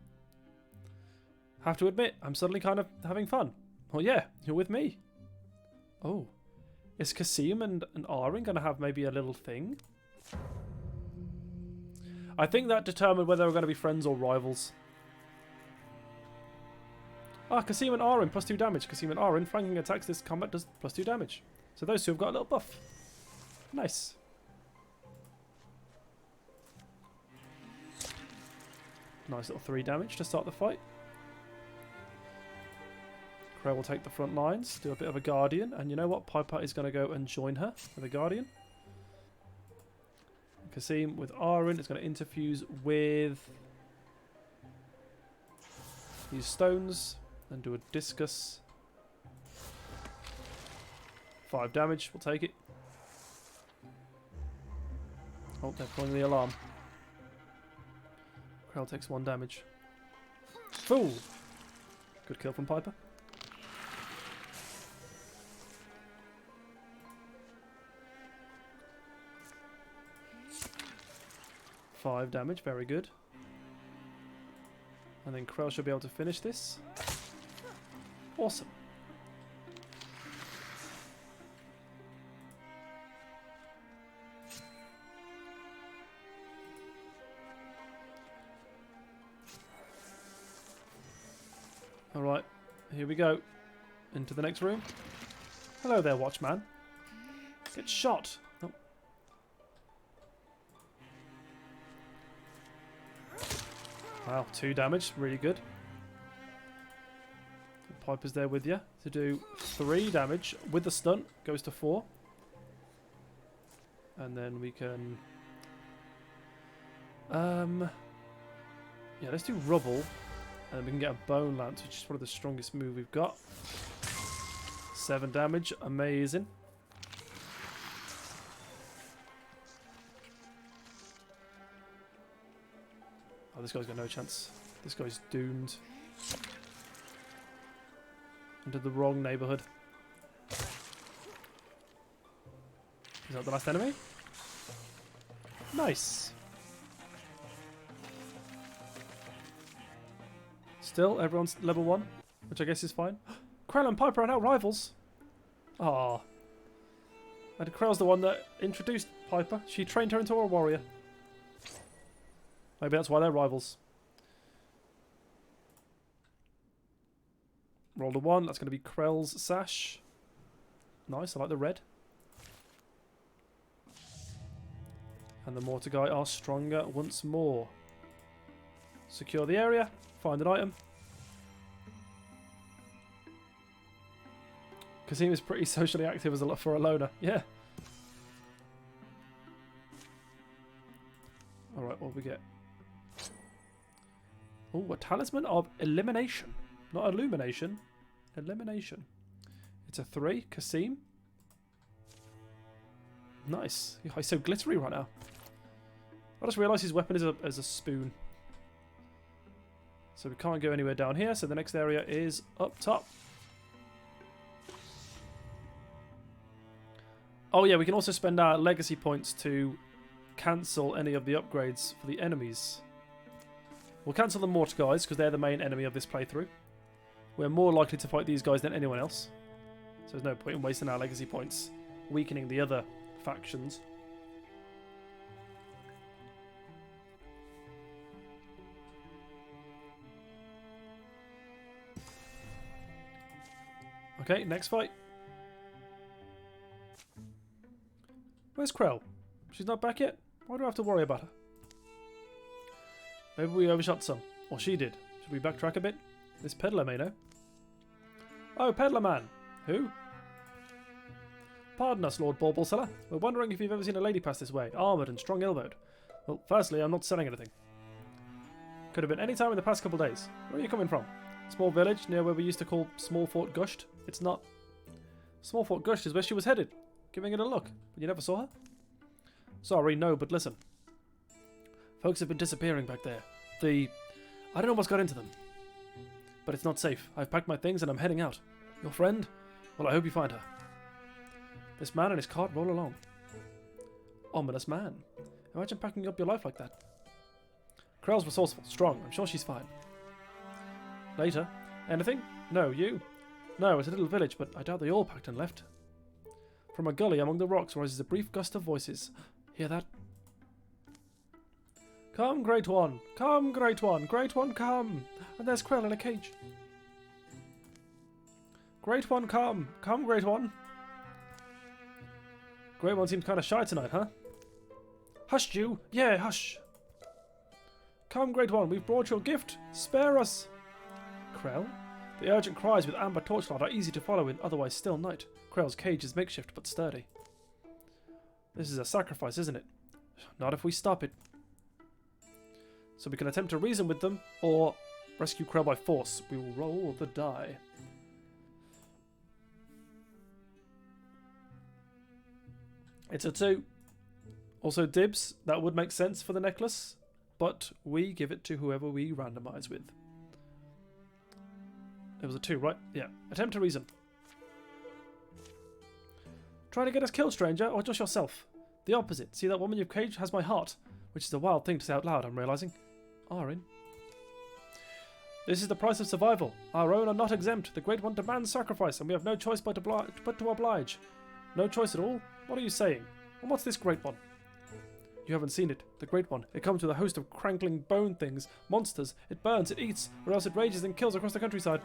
Have to admit, I'm suddenly kind of having fun. Well, yeah, you're with me. Oh. Is Kasim and Arin going to have maybe a little thing? I think that determined whether we're going to be friends or rivals. Ah, Kasim and Arin, +2 damage. Kasim and Arin, flanking attacks this combat does +2 damage. So those two have got a little buff. Nice. Nice little 3 damage to start the fight. Crow will take the front lines, do a bit of a Guardian, and you know what? Piper is going to go and join her with a Guardian. Kasim with Arin is going to interfuse with these stones and do a Discus. 5 damage, we'll take it. Oh, they're pulling the alarm. Krell takes 1 damage. Fool! Good kill from Piper. Five damage, very good. And then Krell should be able to finish this. Awesome. Alright, here we go. Into the next room. Hello there, Watchman. Get shot. Oh. Wow, 2 damage, really good. Piper's there with you to do 3 damage with the stunt, goes to 4. And then we can... yeah, let's do Rubble. And then we can get a Bone Lance, which is probably the strongest move we've got. 7 damage, amazing. Oh, this guy's got no chance. This guy's doomed. Into the wrong neighbourhood. Is that the last enemy? Nice. Still, everyone's level 1, which I guess is fine. Krell and Piper are now rivals. Ah. And Krell's the one that introduced Piper. She trained her into a warrior. Maybe that's why they're rivals. Rolled a 1. That's going to be Krell's sash. Nice, I like the red. And the mortar guy are stronger once more. Secure the area. Find an item. Kasim is pretty socially active as for a loner. Yeah. Alright, what do we get? Oh, a talisman of elimination. Not illumination. Elimination. It's a 3. Kasim. Nice. Oh, he's so glittery right now. I just realised his weapon is a spoon. So we can't go anywhere down here. So the next area is up top. Oh yeah, we can also spend our legacy points to cancel any of the upgrades for the enemies. We'll cancel the mortar guys because they're the main enemy of this playthrough. We're more likely to fight these guys than anyone else. So there's no point in wasting our legacy points weakening the other factions. Okay, next fight. Where's Krell? She's not back yet? Why do I have to worry about her? Maybe we overshot some. Or she did. Should we backtrack a bit? This peddler may know. Oh, peddler man. Who? Pardon us, Lord Bauble-seller. We're wondering if you've ever seen a lady pass this way, armoured and strong-elbowed. Well, firstly, I'm not selling anything. Could have been any time in the past couple of days. Where are you coming from? Small village near where we used to call Small Fort Gusht. It's not. Small Fort Gusht is where she was headed. Giving it a look. But you never saw her? Sorry, no, but listen. Folks have been disappearing back there. I don't know what's got into them. But it's not safe. I've packed my things and I'm heading out. Your friend? Well, I hope you find her. This man and his cart roll along. Ominous man. Imagine packing up your life like that. Krell's resourceful, strong. I'm sure she's fine. Later. Anything? No, you? No, it's a little village, but I doubt they all packed and left. From a gully among the rocks rises a brief gust of voices. Hear that? Come, Great One! Come, Great One! Great One, come! And there's Krell in a cage. Great One, come! Come, Great One! Great One seems kind of shy tonight, huh? Hush, you! Yeah, hush! Come, Great One, we've brought your gift! Spare us! Krell? The urgent cries with amber torchlight are easy to follow in otherwise still night. Krell's cage is makeshift but sturdy. This is a sacrifice, isn't it? Not if we stop it. So we can attempt to reason with them, or rescue Krell by force. We will roll the die. It's a 2. Also dibs, that would make sense for the necklace, but we give it to whoever we randomise with. It was a 2, right? Yeah. Attempt to reason. Trying to get us killed, stranger, or just yourself? The opposite. See that woman you've caged has my heart, which is a wild thing to say out loud, I'm realising. Arin. This is the price of survival. Our own are not exempt. The Great One demands sacrifice, and we have no choice but to oblige. No choice at all? What are you saying? And what's this Great One? You haven't seen it. The Great One. It comes with a host of crankling bone things, monsters. It burns, it eats, or else it rages and kills across the countryside.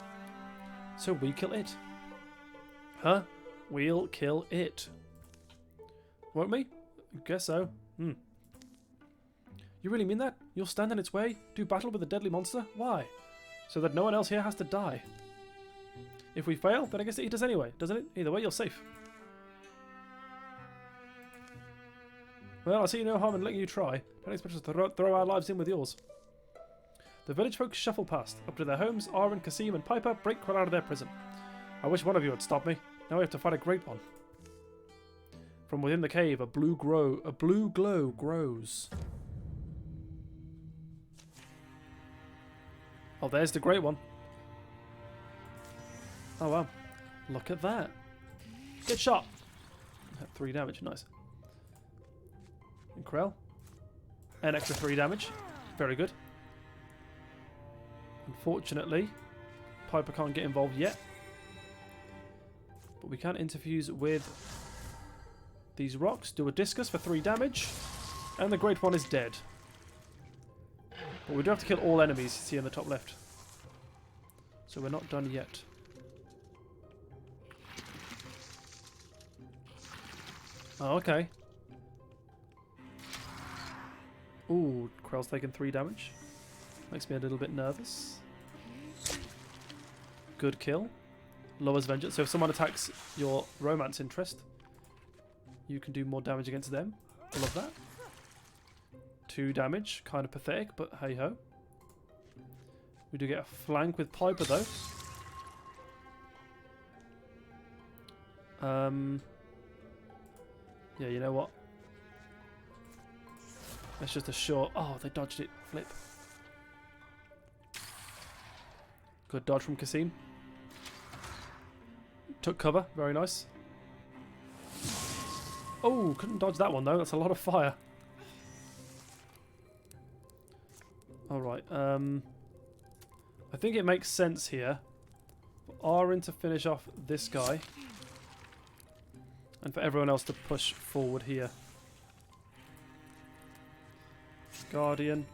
So we kill it. Huh? We'll kill it. Won't we? Guess so. You really mean that? You'll stand in its way? Do battle with a deadly monster? Why? So that no one else here has to die. If we fail, then I guess it eats us anyway, doesn't it? Either way, you're safe. Well, I see no harm in letting you try. Don't expect us to throw our lives in with yours. The village folk shuffle past. Up to their homes, Arin, Kasim and Piper break Krell out of their prison. I wish one of you would stop me. Now we have to fight a Great One. From within the cave, a blue glow grows. Oh, there's the Great One. Oh, wow. Look at that. Get shot. 3 damage. Nice. And Krell. An extra 3 damage. Very good. Unfortunately, Piper can't get involved yet. But we can interfuse with these rocks. Do a discus for 3 damage. And the Great One is dead. But we do have to kill all enemies, you see in the top left. So we're not done yet. Oh, okay. Ooh, Krell's taken 3 damage. Makes me a little bit nervous. Good kill. Lowers vengeance. So if someone attacks your romance interest, you can do more damage against them. I love that. 2 damage. Kind of pathetic, but hey ho. We do get a flank with Piper though. Yeah, you know what? Let's just assure... Oh, they dodged it. Flip. Good dodge from Kasim. Took cover. Very nice. Oh, couldn't dodge that one though. That's a lot of fire. Alright. I think it makes sense here for Arin to finish off this guy. And for everyone else to push forward here. Guardian.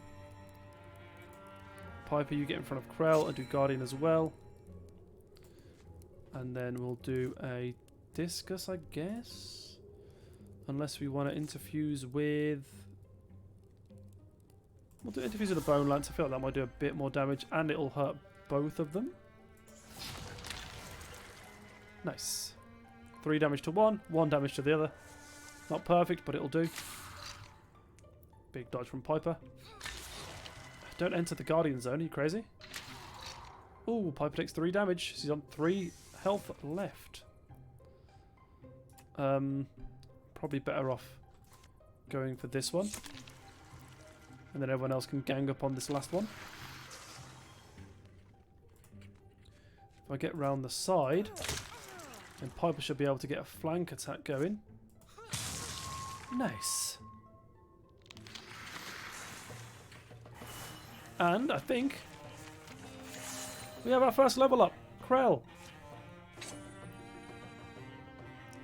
Piper, you get in front of Krell and do Guardian as well. And then we'll do a Discus, I guess. Unless we want to interfuse with... We'll do interfuse with the Bone Lance. I feel like that might do a bit more damage and it'll hurt both of them. Nice. 3 damage to one, 1 damage to the other. Not perfect, but it'll do. Big dodge from Piper. Don't enter the Guardian Zone, are you crazy? Ooh, Piper takes 3 damage. She's on 3 health left. Probably better off going for this one. And then everyone else can gang up on this last one. If I get round the side, then Piper should be able to get a flank attack going. Nice. And I think we have our first level up. Krell.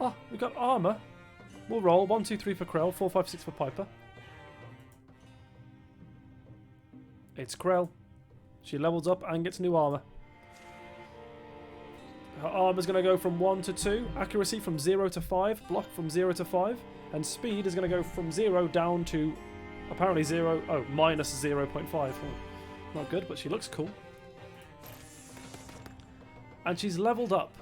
Oh, we got armor. We'll roll 1, 2, 3 for Krell, 4, 5, 6 for Piper. It's Krell. She levels up and gets new armor. Her armor's going to go from 1 to 2, accuracy from 0 to 5, block from 0 to 5, and speed is going to go from 0 down to apparently 0, oh, minus 0.5. Oh, not good, but she looks cool. And she's leveled up.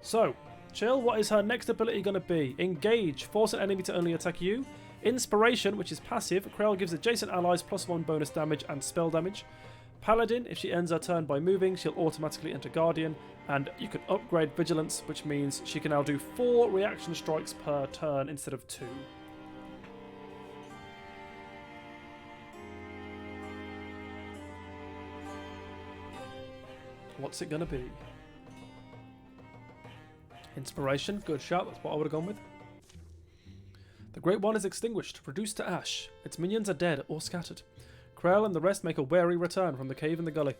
So, Chill, what is her next ability going to be? Engage, force an enemy to only attack you. Inspiration, which is passive. Krell gives adjacent allies +1 bonus damage and spell damage. Paladin, if she ends her turn by moving, she'll automatically enter Guardian. And you can upgrade Vigilance, which means she can now do 4 reaction strikes per turn instead of 2. What's it going to be? Inspiration, good shout, that's what I would have gone with. The Great One is extinguished, reduced to ash. Its minions are dead or scattered. Krell and the rest make a wary return from the cave in the gully.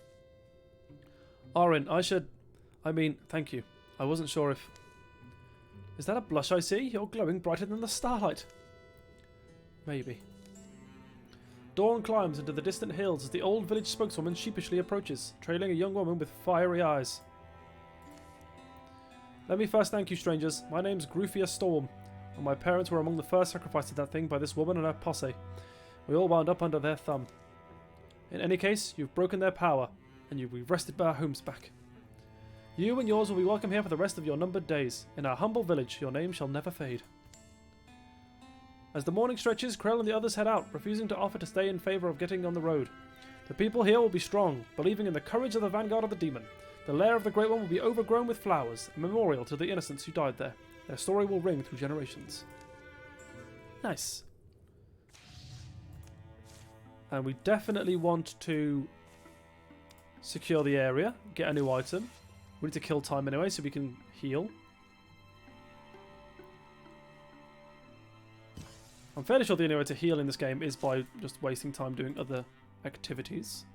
Arin, thank you. I wasn't sure if... Is that a blush I see? You're glowing brighter than the starlight. Maybe. Dawn climbs into the distant hills as the old village spokeswoman sheepishly approaches, trailing a young woman with fiery eyes. Let me first thank you, strangers. My name's Groofia Storm, and my parents were among the first sacrificed to that thing by this woman and her posse. We all wound up under their thumb. In any case, you've broken their power, and we've wrested our homes back. You and yours will be welcome here for the rest of your numbered days. In our humble village, your name shall never fade. As the morning stretches, Krell and the others head out, refusing to offer to stay in favour of getting on the road. The people here will be strong, believing in the courage of the vanguard of the demon. The lair of the Great One will be overgrown with flowers, a memorial to the innocents who died there. Their story will ring through generations. Nice. And we definitely want to secure the area, get a new item. We need to kill time anyway so we can heal. I'm fairly sure the only way to heal in this game is by just wasting time doing other activities.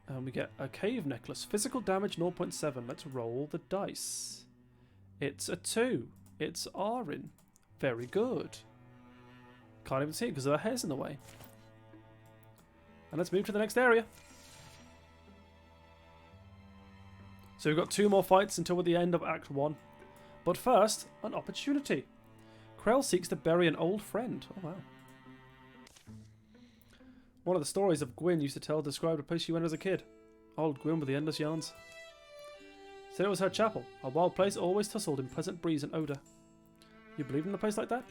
And we get a cave necklace. Physical damage 0.7. Let's roll the dice. It's a 2. It's Arin. Very good. Can't even see it because her hair's in the way. And let's move to the next area. So we've got 2 more fights until the end of Act 1. But first, an opportunity. Krell seeks to bury an old friend. Oh, wow. One of the stories of Gwyn used to tell described a place she went as a kid. Old Gwyn with the endless yarns. Said it was her chapel, a wild place always tussled in pleasant breeze and odour. You believe in a place like that?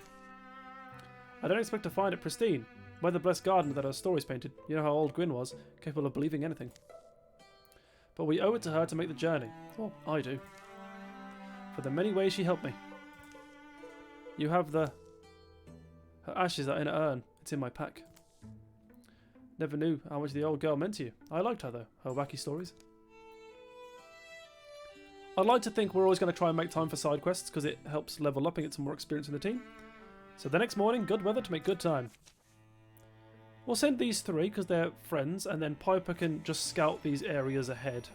I don't expect to find it pristine. By the blessed garden that her stories painted, you know how old Gwyn was, capable of believing anything. But we owe it to her to make the journey. Well, I do. For the many ways she helped me. You have her ashes are in an urn. It's in my pack. Never knew how much the old girl meant to you. I liked her though, her wacky stories. I'd like to think we're always going to try and make time for side quests because it helps level up and get some more experience in the team. So the next morning, good weather to make good time. We'll send these 3 because they're friends, and then Piper can just scout these areas ahead.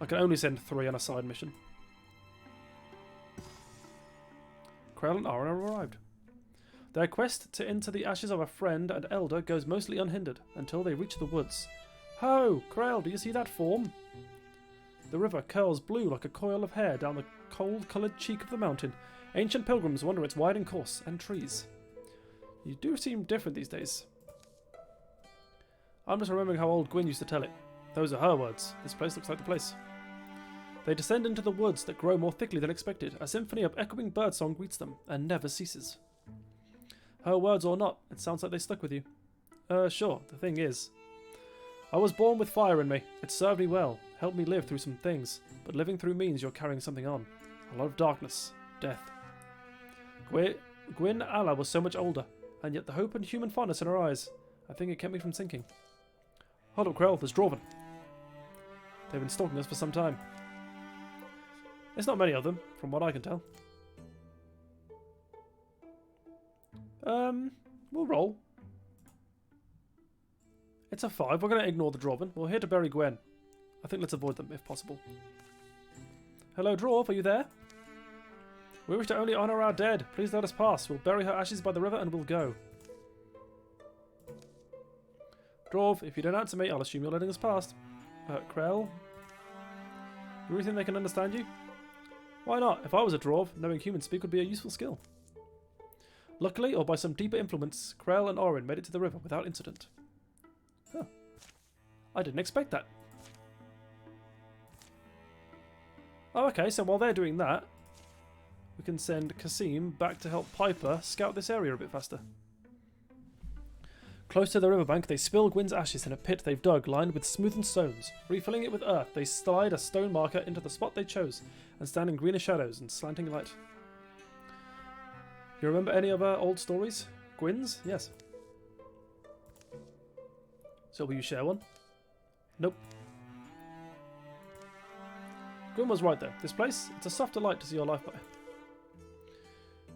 I can only send 3 on a side mission. Krell and Arin have arrived. Their quest to enter the ashes of a friend and elder goes mostly unhindered until they reach the woods. Ho! Krell, do you see that form? The river curls blue like a coil of hair down the cold-coloured cheek of the mountain. Ancient pilgrims wander its winding course, and trees. You do seem different these days. I'm just remembering how old Gwyn used to tell it. Those are her words. This place looks like the place. They descend into the woods that grow more thickly than expected. A symphony of echoing birdsong greets them, and never ceases. Her words or not, it sounds like they stuck with you. Sure, the thing is, I was born with fire in me. It served me well, helped me live through some things, but living through means you're carrying something on. A lot of darkness, death. Gwyn Alla was so much older, and yet the hope and human fondness in her eyes, I think it kept me from sinking. Hold up, Krell, there's Dwarven. They've been stalking us for some time. There's not many of them, from what I can tell. We'll roll. It's a 5. We're going to ignore the Dwarven. We're here to bury Gwen. I think let's avoid them, if possible. Hello, Dwarf, are you there? We wish to only honour our dead. Please let us pass. We'll bury her ashes by the river and we'll go. Dwarf, if you don't answer me, I'll assume you're letting us pass. Krell? You really think they can understand you? Why not? If I was a dwarf, knowing human speak would be a useful skill. Luckily, or by some deeper influence, Krell and Orin made it to the river without incident. Huh. I didn't expect that. Oh, okay, so while they're doing that, we can send Kasim back to help Piper scout this area a bit faster. Close to the riverbank, they spill Gwyn's ashes in a pit they've dug, lined with smoothened stones. Refilling it with earth, they slide a stone marker into the spot they chose, and stand in greener shadows and slanting light. You remember any of our old stories? Gwyn's? Yes. So will you share one? Nope. Gwyn was right though. This place, it's a soft delight to see your life by.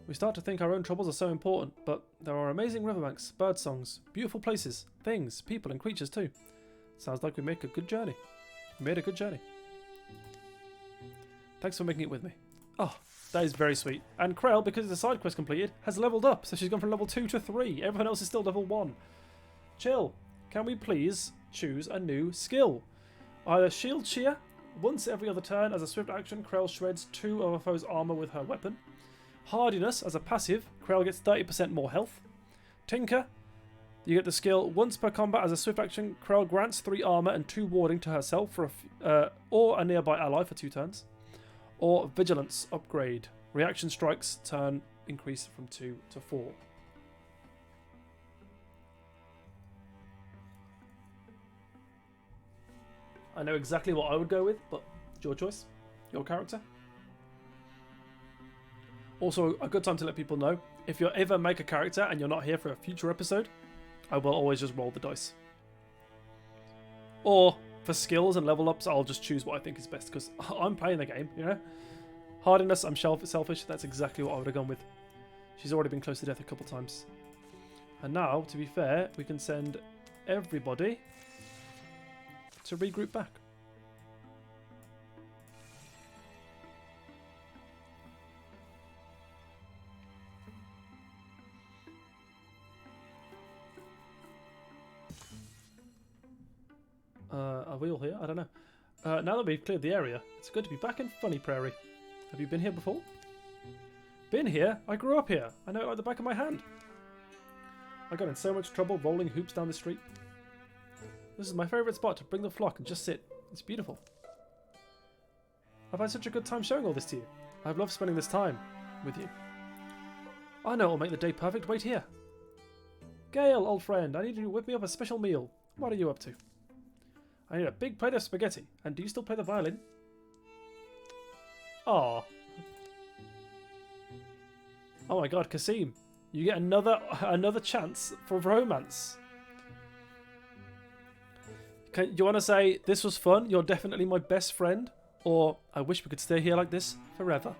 We start to think our own troubles are so important, but there are amazing riverbanks, bird songs, beautiful places, things, people and creatures too. Sounds like we make a good journey. We made a good journey. Thanks for making it with me. Oh, that is very sweet. And Krell, because the side quest completed, has leveled up, so she's gone from level 2 to 3. Everyone else is still level 1. Chill. Can we please choose a new skill? Either Shield Shear. Once every other turn, as a swift action, Krell shreds 2 of a foe's armor with her weapon. Hardiness, as a passive, Krell gets 30% more health. Tinker, you get the skill once per combat as a swift action, Krell grants 3 armor and 2 warding to herself for or a nearby ally for 2 turns. Or Vigilance upgrade, reaction strikes turn increase from 2 to 4. I know exactly what I would go with, but it's your choice, your character. Also, a good time to let people know, if you ever make a character and you're not here for a future episode, I will always just roll the dice. Or, for skills and level ups, I'll just choose what I think is best, because I'm playing the game, you know? Hardiness, I'm selfish, that's exactly what I would have gone with. She's already been close to death a couple times. And now, to be fair, we can send everybody to regroup back. Are we all here? I don't know. Now that we've cleared the area, it's good to be back in Funny Prairie. Have you been here before? Been here? I grew up here. I know it like the back of my hand. I got in so much trouble rolling hoops down the street. This is my favourite spot to bring the flock and just sit. It's beautiful. I've had such a good time showing all this to you. I've loved spending this time with you. I know it'll make the day perfect. Wait here. Gale, old friend, I need you to whip me up a special meal. What are you up to? I need a big plate of spaghetti. And do you still play the violin? Aww. Oh my god, Kasim. You get another chance for romance. Do you want to say, this was fun, you're definitely my best friend? Or, I wish we could stay here like this forever?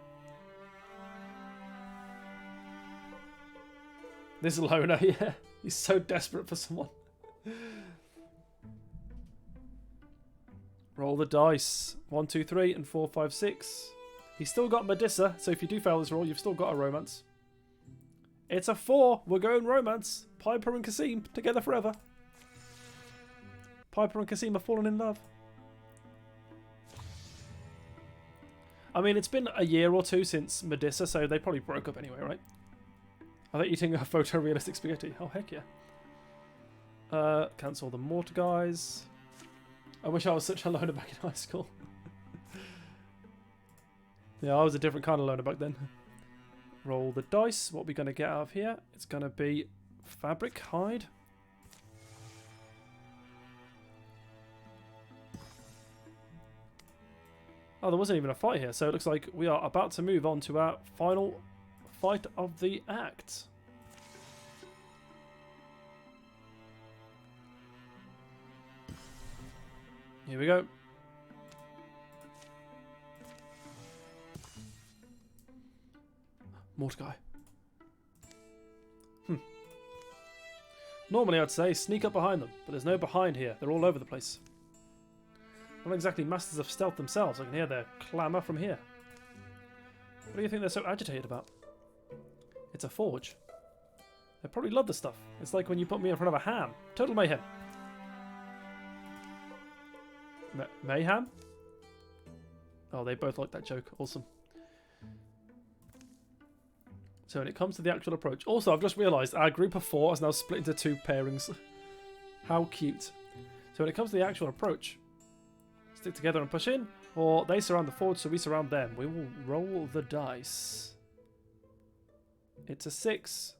This loner, yeah. He's so desperate for someone. Roll the dice. 1, 2, 3, and 4, 5, 6. He's still got Medusa, so if you do fail this roll, you've still got a romance. It's a 4. We're going romance. Piper and Kasim together forever. Piper and Kasim have fallen in love. I mean, it's been a year or 2 since Medusa, so they probably broke up anyway, right? Are they eating a photorealistic spaghetti? Oh, heck yeah. Cancel the mortar, guys. I wish I was such a loner back in high school. Yeah, I was a different kind of loner back then. Roll the dice. What are we going to get out of here? It's going to be fabric hide. Oh, there wasn't even a fight here, so it looks like we are about to move on to our final fight of the act. Here we go. Mordecai. Normally I'd say sneak up behind them, but there's no behind here. They're all over the place. Not exactly masters of stealth themselves. I can hear their clamour from here. What do you think they're so agitated about? It's a forge. They probably love the stuff. It's like when you put me in front of a ham. Total mayhem. Mayhem? Oh, they both like that joke. Awesome. So when it comes to the actual approach... Also, I've just realised our group of 4 is now split into 2 pairings. How cute. So when it comes to the actual approach... Stick together and push in, or they surround the forge so we surround them. We will roll the dice. It's a 6.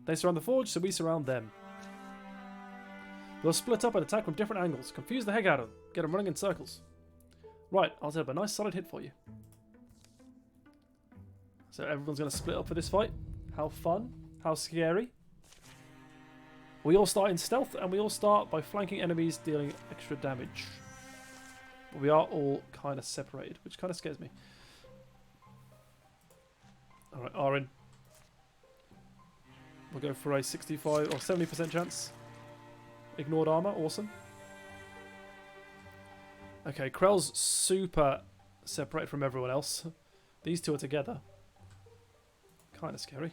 They surround the forge so we surround them. We'll split up and attack from different angles. Confuse the heck out of them. Get them running in circles. Right, I'll set up a nice solid hit for you. So everyone's going to split up for this fight. How fun. How scary. We all start in stealth, and we all start by flanking enemies, dealing extra damage. But we are all kind of separated, which kind of scares me. Alright, Arin. We'll go for a 65 or 70% chance. Ignored armor, awesome. Okay, Krell's super separated from everyone else. These two are together. Kind of scary.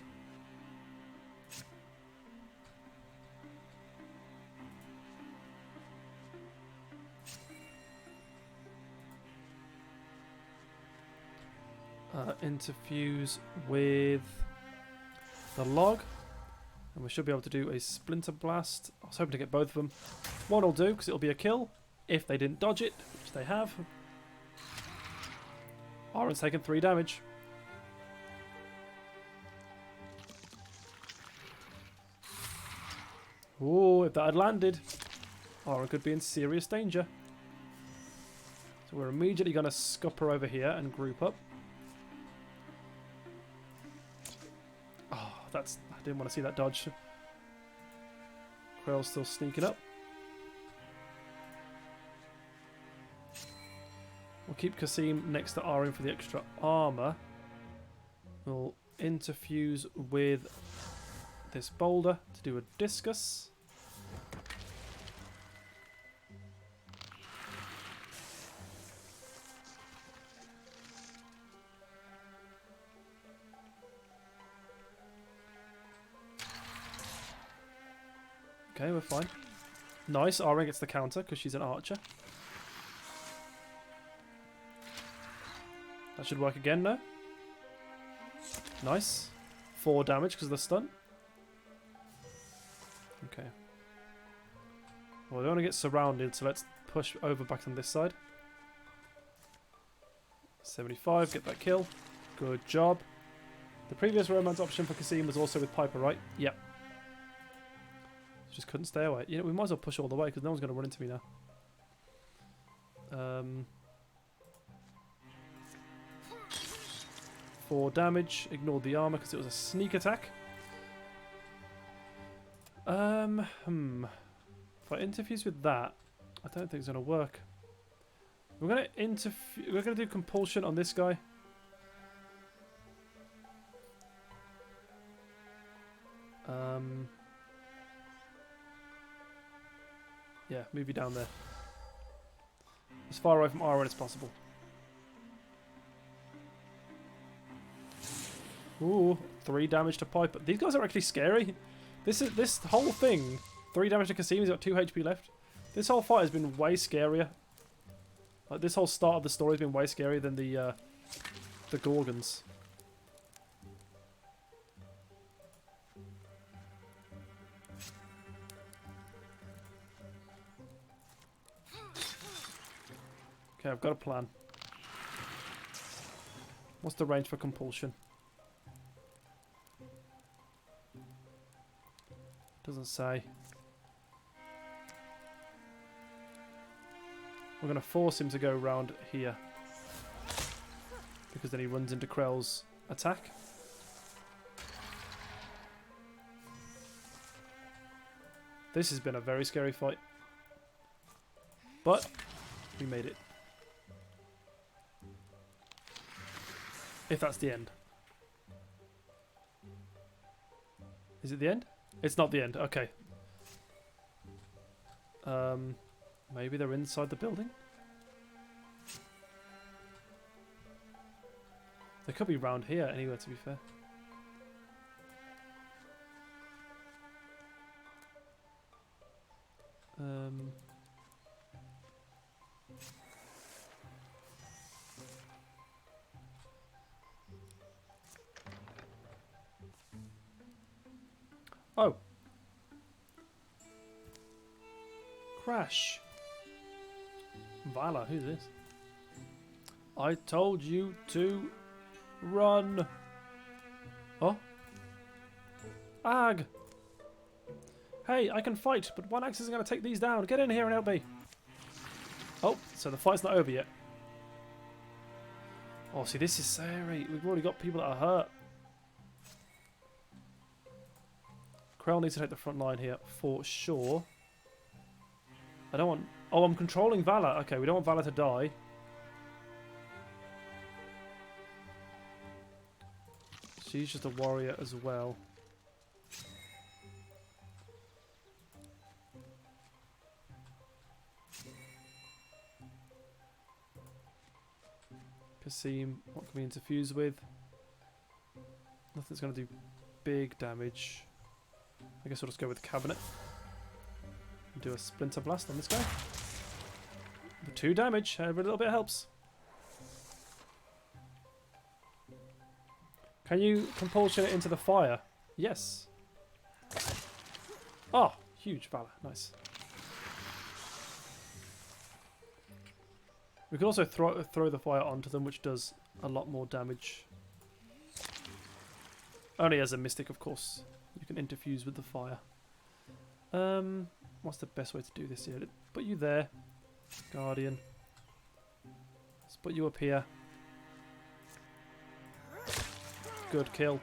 Interfuse with the log, and we should be able to do a splinter blast. I was hoping to get both of them. One will do because it'll be a kill if they didn't dodge it, which they have. Arin's taken 3 damage. Oh, if that had landed, Arin could be in serious danger. So we're immediately going to scupper over here and group up. I didn't want to see that dodge. Krell's still sneaking up. We'll keep Kasim next to Arin for the extra armor. We'll interfuse with this boulder to do a discus. Okay, we're fine. Nice, Arin gets the counter because she's an archer. That should work again, no? Nice. 4 damage because of the stun. Okay. Well, we don't want to get surrounded, so let's push over back on this side. 75, get that kill. Good job. The previous romance option for Kasim was also with Piper, right? Yep. Just couldn't stay away. You know, we might as well push all the way because no one's going to run into me now. 4 damage. Ignored the armor because it was a sneak attack. If I interfuse with that, I don't think it's going to work. We're going to do compulsion on this guy. Yeah, move you down there. As far away from Arin as possible. Ooh, 3 damage to Piper. These guys are actually scary. This whole thing, 3 damage to Kasim, he's got 2 HP left. This whole fight has been way scarier. Like, this whole start of the story has been way scarier than the Gorgons. Okay, I've got a plan. What's the range for compulsion? Doesn't say. We're going to force him to go around here. Because then he runs into Krell's attack. This has been a very scary fight. But we made it. If that's the end. Is it the end? It's not the end. Okay. Maybe they're inside the building? They could be round here anywhere, to be fair. Oh. Crash. Vala, who's this? I told you to run. Oh. Ag. Hey, I can fight, but one axe isn't going to take these down. Get in here and help me. Oh, so the fight's not over yet. Oh, see, this is scary. We've already got people that are hurt. Krell needs to take the front line here for sure. I don't want... Oh, I'm controlling Vala. Okay, we don't want Vala to die. She's just a warrior as well. Kasim, what can we interfuse with? Nothing's going to do big damage. I guess we'll just go with the cabinet. And do a splinter blast on this guy. For 2 damage, every little bit helps. Can you compulsion it into the fire? Yes. Oh, huge Valor. Nice. We could also throw the fire onto them, which does a lot more damage. Only as a mystic, of course. You can interfuse with the fire. What's the best way to do this here? Put you there, Guardian. Let's put you up here. Good kill.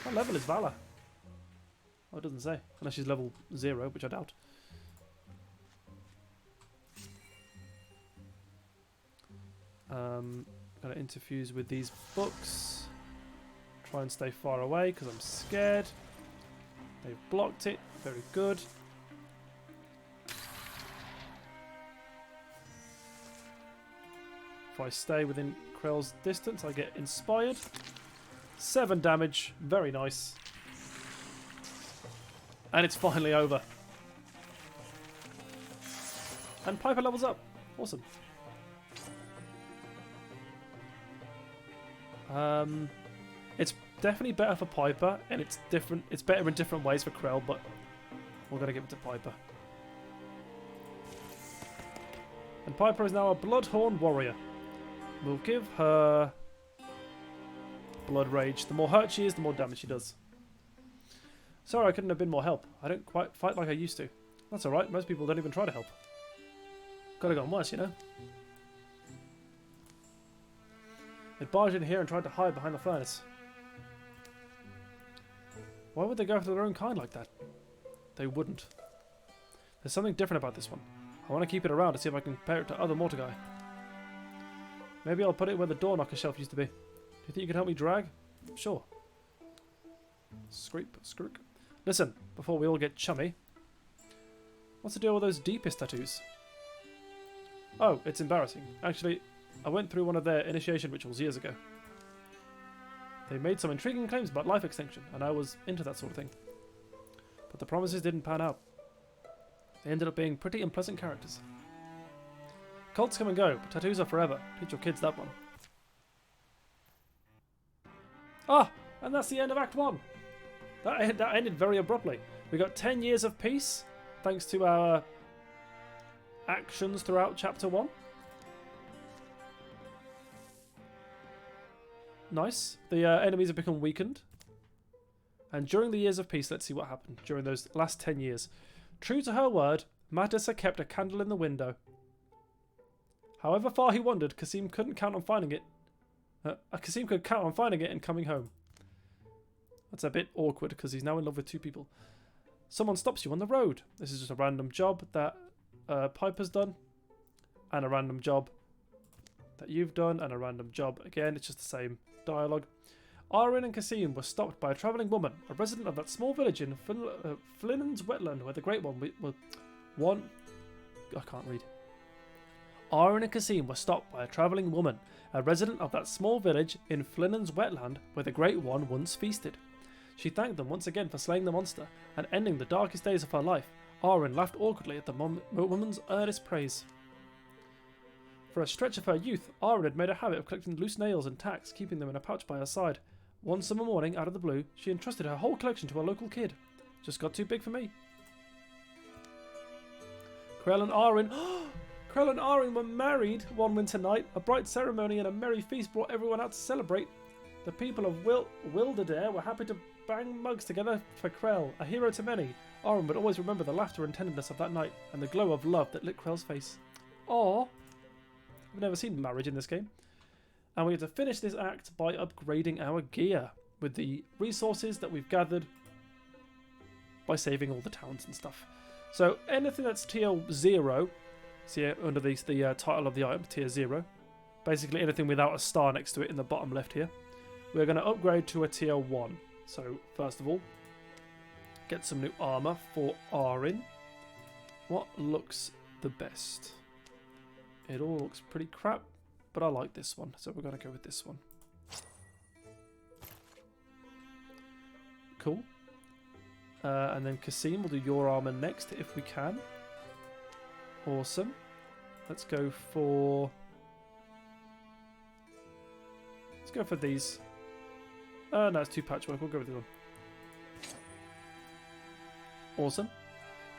What level is Vala? Oh, it doesn't say. Unless she's level 0, which I doubt. Gonna interfuse with these books. Try and stay far away because I'm scared. They've blocked it. Very good. If I stay within Krell's distance, I get inspired. 7 damage. Very nice. And it's finally over. And Piper levels up. Awesome. It's definitely better for Piper, and it's different. It's better in different ways for Krell, but we're gonna give it to Piper. And Piper is now a Bloodhorn warrior. We'll give her Blood Rage. The more hurt she is, the more damage she does. Sorry, I couldn't have been more help. I don't quite fight like I used to. That's alright. Most people don't even try to help. Could have gone worse, you know. They barged in here and tried to hide behind the furnace. Why would they go after their own kind like that? They wouldn't. There's something different about this one. I want to keep it around to see if I can compare it to other Mortargai. Maybe I'll put it where the door knocker shelf used to be. Do you think you can help me drag? Sure. Scrape, scrook. Listen, before we all get chummy. What's the deal with those deepest tattoos? Oh, it's embarrassing. Actually, I went through one of their initiation rituals years ago. They made some intriguing claims about life extension, and I was into that sort of thing. But the promises didn't pan out. They ended up being pretty unpleasant characters. Cults come and go, but tattoos are forever. Teach your kids that one. Ah, and that's the end of Act 1. That ended very abruptly. We got 10 years of peace, thanks to our actions throughout Chapter 1. Nice. The enemies have become weakened. And during the years of peace, let's see what happened during those last 10 years. True to her word, Matissa kept a candle in the window. However far he wandered, Kasim couldn't count on finding it. Kasim could count on finding it and coming home. That's a bit awkward because he's now in love with two people. Someone stops you on the road. This is just a random job that Piper's done. And a random job that you've done. And a random job again. It's just the same dialogue. Arin and Kasim were stopped by a travelling woman, a resident of that small village in Flynn's wetland where the Great One... I can't read. Arin and Kasim were stopped by a travelling woman, a resident of that small village in Flynn's wetland where the Great One once feasted. She thanked them once again for slaying the monster and ending the darkest days of her life. Arin laughed awkwardly at the woman's earnest praise. For a stretch of her youth, Arin had made a habit of collecting loose nails and tacks, keeping them in a pouch by her side. One summer morning, out of the blue, she entrusted her whole collection to a local kid. Just got too big for me. Krell and Arin were married one winter night. A bright ceremony and a merry feast brought everyone out to celebrate. The people of Wilderdare were happy to bang mugs together for Krell, a hero to many. Arin would always remember the laughter and tenderness of that night and the glow of love that lit Krell's face. Aww. I've never seen marriage in this game. And we have to finish this act by upgrading our gear with the resources that we've gathered by saving all the towns and stuff. So anything that's tier 0, see here under the title of the item, tier 0, basically anything without a star next to it in the bottom left here, we're going to upgrade to a tier 1. So first of all, get some new armour for Arin. What looks the best? It all looks pretty crap, but I like this one, so we're going to go with this one. Cool. And then Kasim will do your armour next if we can. Awesome. Let's go for these. No, it's too patchwork. We'll go with this one. Awesome.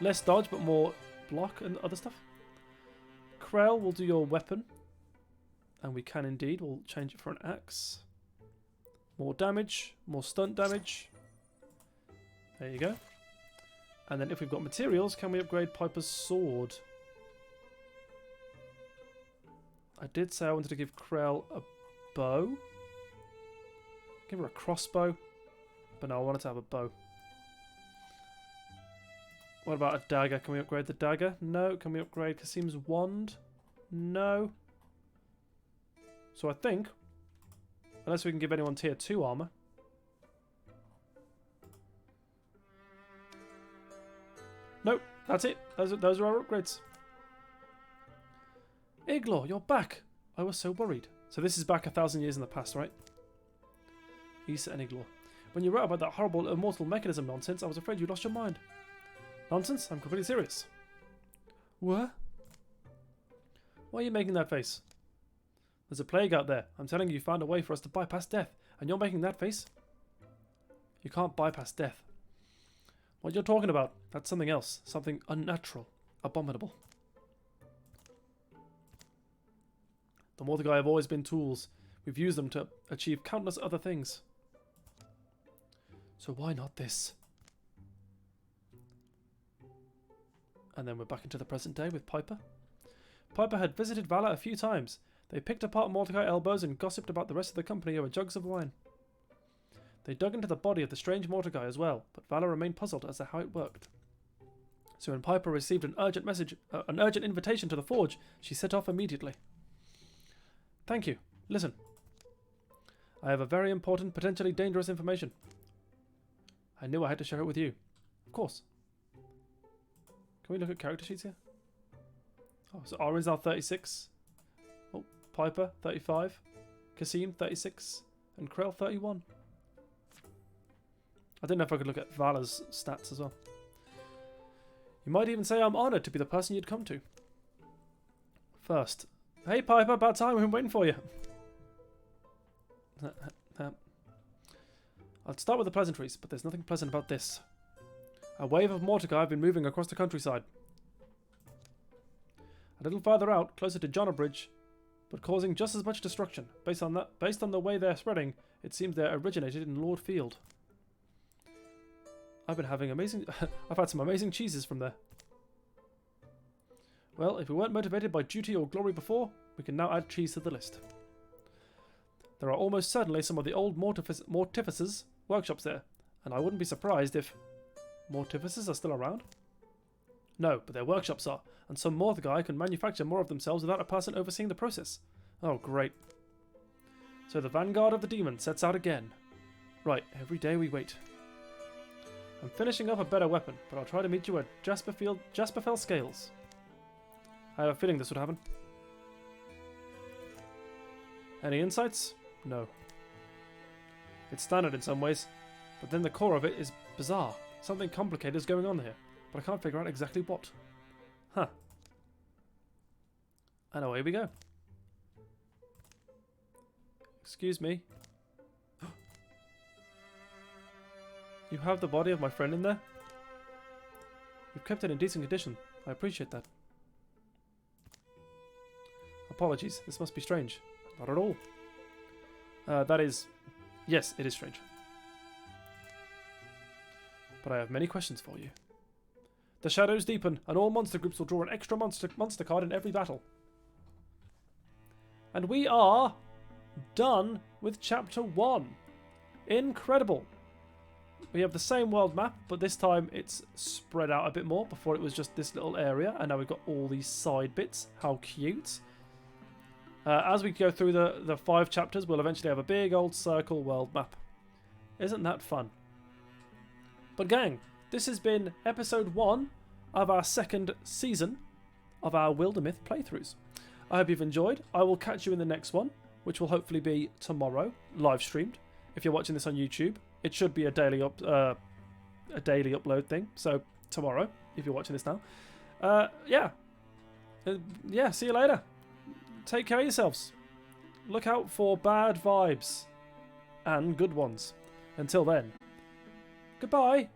Less dodge, but more block and other stuff. Krell will do your weapon. And we can indeed. We'll change it for an axe. More damage. More stunt damage. There you go. And then if we've got materials, can we upgrade Piper's sword? I did say I wanted to give Krell a bow. Give her a crossbow. But no, I wanted to have a bow. What about a dagger? Can we upgrade the dagger? No. Can we upgrade Kasim's wand? No. So I think, unless we can give anyone tier 2 armor. Nope, that's it. Those are our upgrades. Iglor, you're back. I was so worried. So this is back 1,000 years in the past, right? Issa and Iglor. When you wrote about that horrible immortal mechanism nonsense, I was afraid you lost your mind. Nonsense? I'm completely serious. What? Why are you making that face? There's a plague out there. I'm telling you, you found a way for us to bypass death. And you're making that face? You can't bypass death. What you're talking about, that's something else. Something unnatural. Abominable. The Mordecai have always been tools. We've used them to achieve countless other things. So why not this? And then we're back into the present day with Piper. Piper had visited Vala a few times. They picked apart Mordecai elbows and gossiped about the rest of the company over jugs of wine. They dug into the body of the strange Mordecai as well, but Vala remained puzzled as to how it worked. So when Piper received an urgent invitation to the forge, she set off immediately. Thank you. Listen. I have a very important, potentially dangerous information. I knew I had to share it with you. Of course. Can we look at character sheets here? Oh, so Arin's now 36. Oh, Piper, 35. Kasim, 36. And Krell, 31. I didn't know if I could look at Vala's stats as well. You might even say I'm honoured to be the person you'd come to. First. Hey Piper, about time, we've been waiting for you. I'll start with the pleasantries, but there's nothing pleasant about this. A wave of Mordecai have been moving across the countryside. A little further out, closer to Jonabridge, but causing just as much destruction. Based on the way they're spreading, it seems they originated in Lord Field. I've been having amazing... I've had some amazing cheeses from there. Well, if we weren't motivated by duty or glory before, we can now add cheese to the list. There are almost certainly some of the old mortificers workshops there, and I wouldn't be surprised if... Mortificers are still around? No, but their workshops are, and some mortar guy can manufacture more of themselves without a person overseeing the process. Oh, great. So the vanguard of the demon sets out again. Right, every day we wait. I'm finishing up a better weapon, but I'll try to meet you at Jasperfell Scales. I have a feeling this would happen. Any insights? No. It's standard in some ways, but then the core of it is bizarre. Something complicated is going on here, but I can't figure out exactly what. Huh. And away we go. Excuse me. You have the body of my friend in there? You've kept it in decent condition. I appreciate that. Apologies, this must be strange. Not at all. That is... Yes, it is strange. But I have many questions for you. The shadows deepen, and all monster groups will draw an extra monster card in every battle. And we are done with Chapter 1. Incredible. We have the same world map, but this time it's spread out a bit more. Before it was just this little area, and now we've got all these side bits. How cute. As we go through the 5 chapters, we'll eventually have a big old circle world map. Isn't that fun? But gang, this has been episode 1 of our 2nd season of our Wildermyth playthroughs. I hope you've enjoyed. I will catch you in the next one, which will hopefully be tomorrow, live streamed. If you're watching this on YouTube, it should be a daily upload thing. So tomorrow, if you're watching this now, yeah, see you later. Take care of yourselves. Look out for bad vibes and good ones. Until then, goodbye.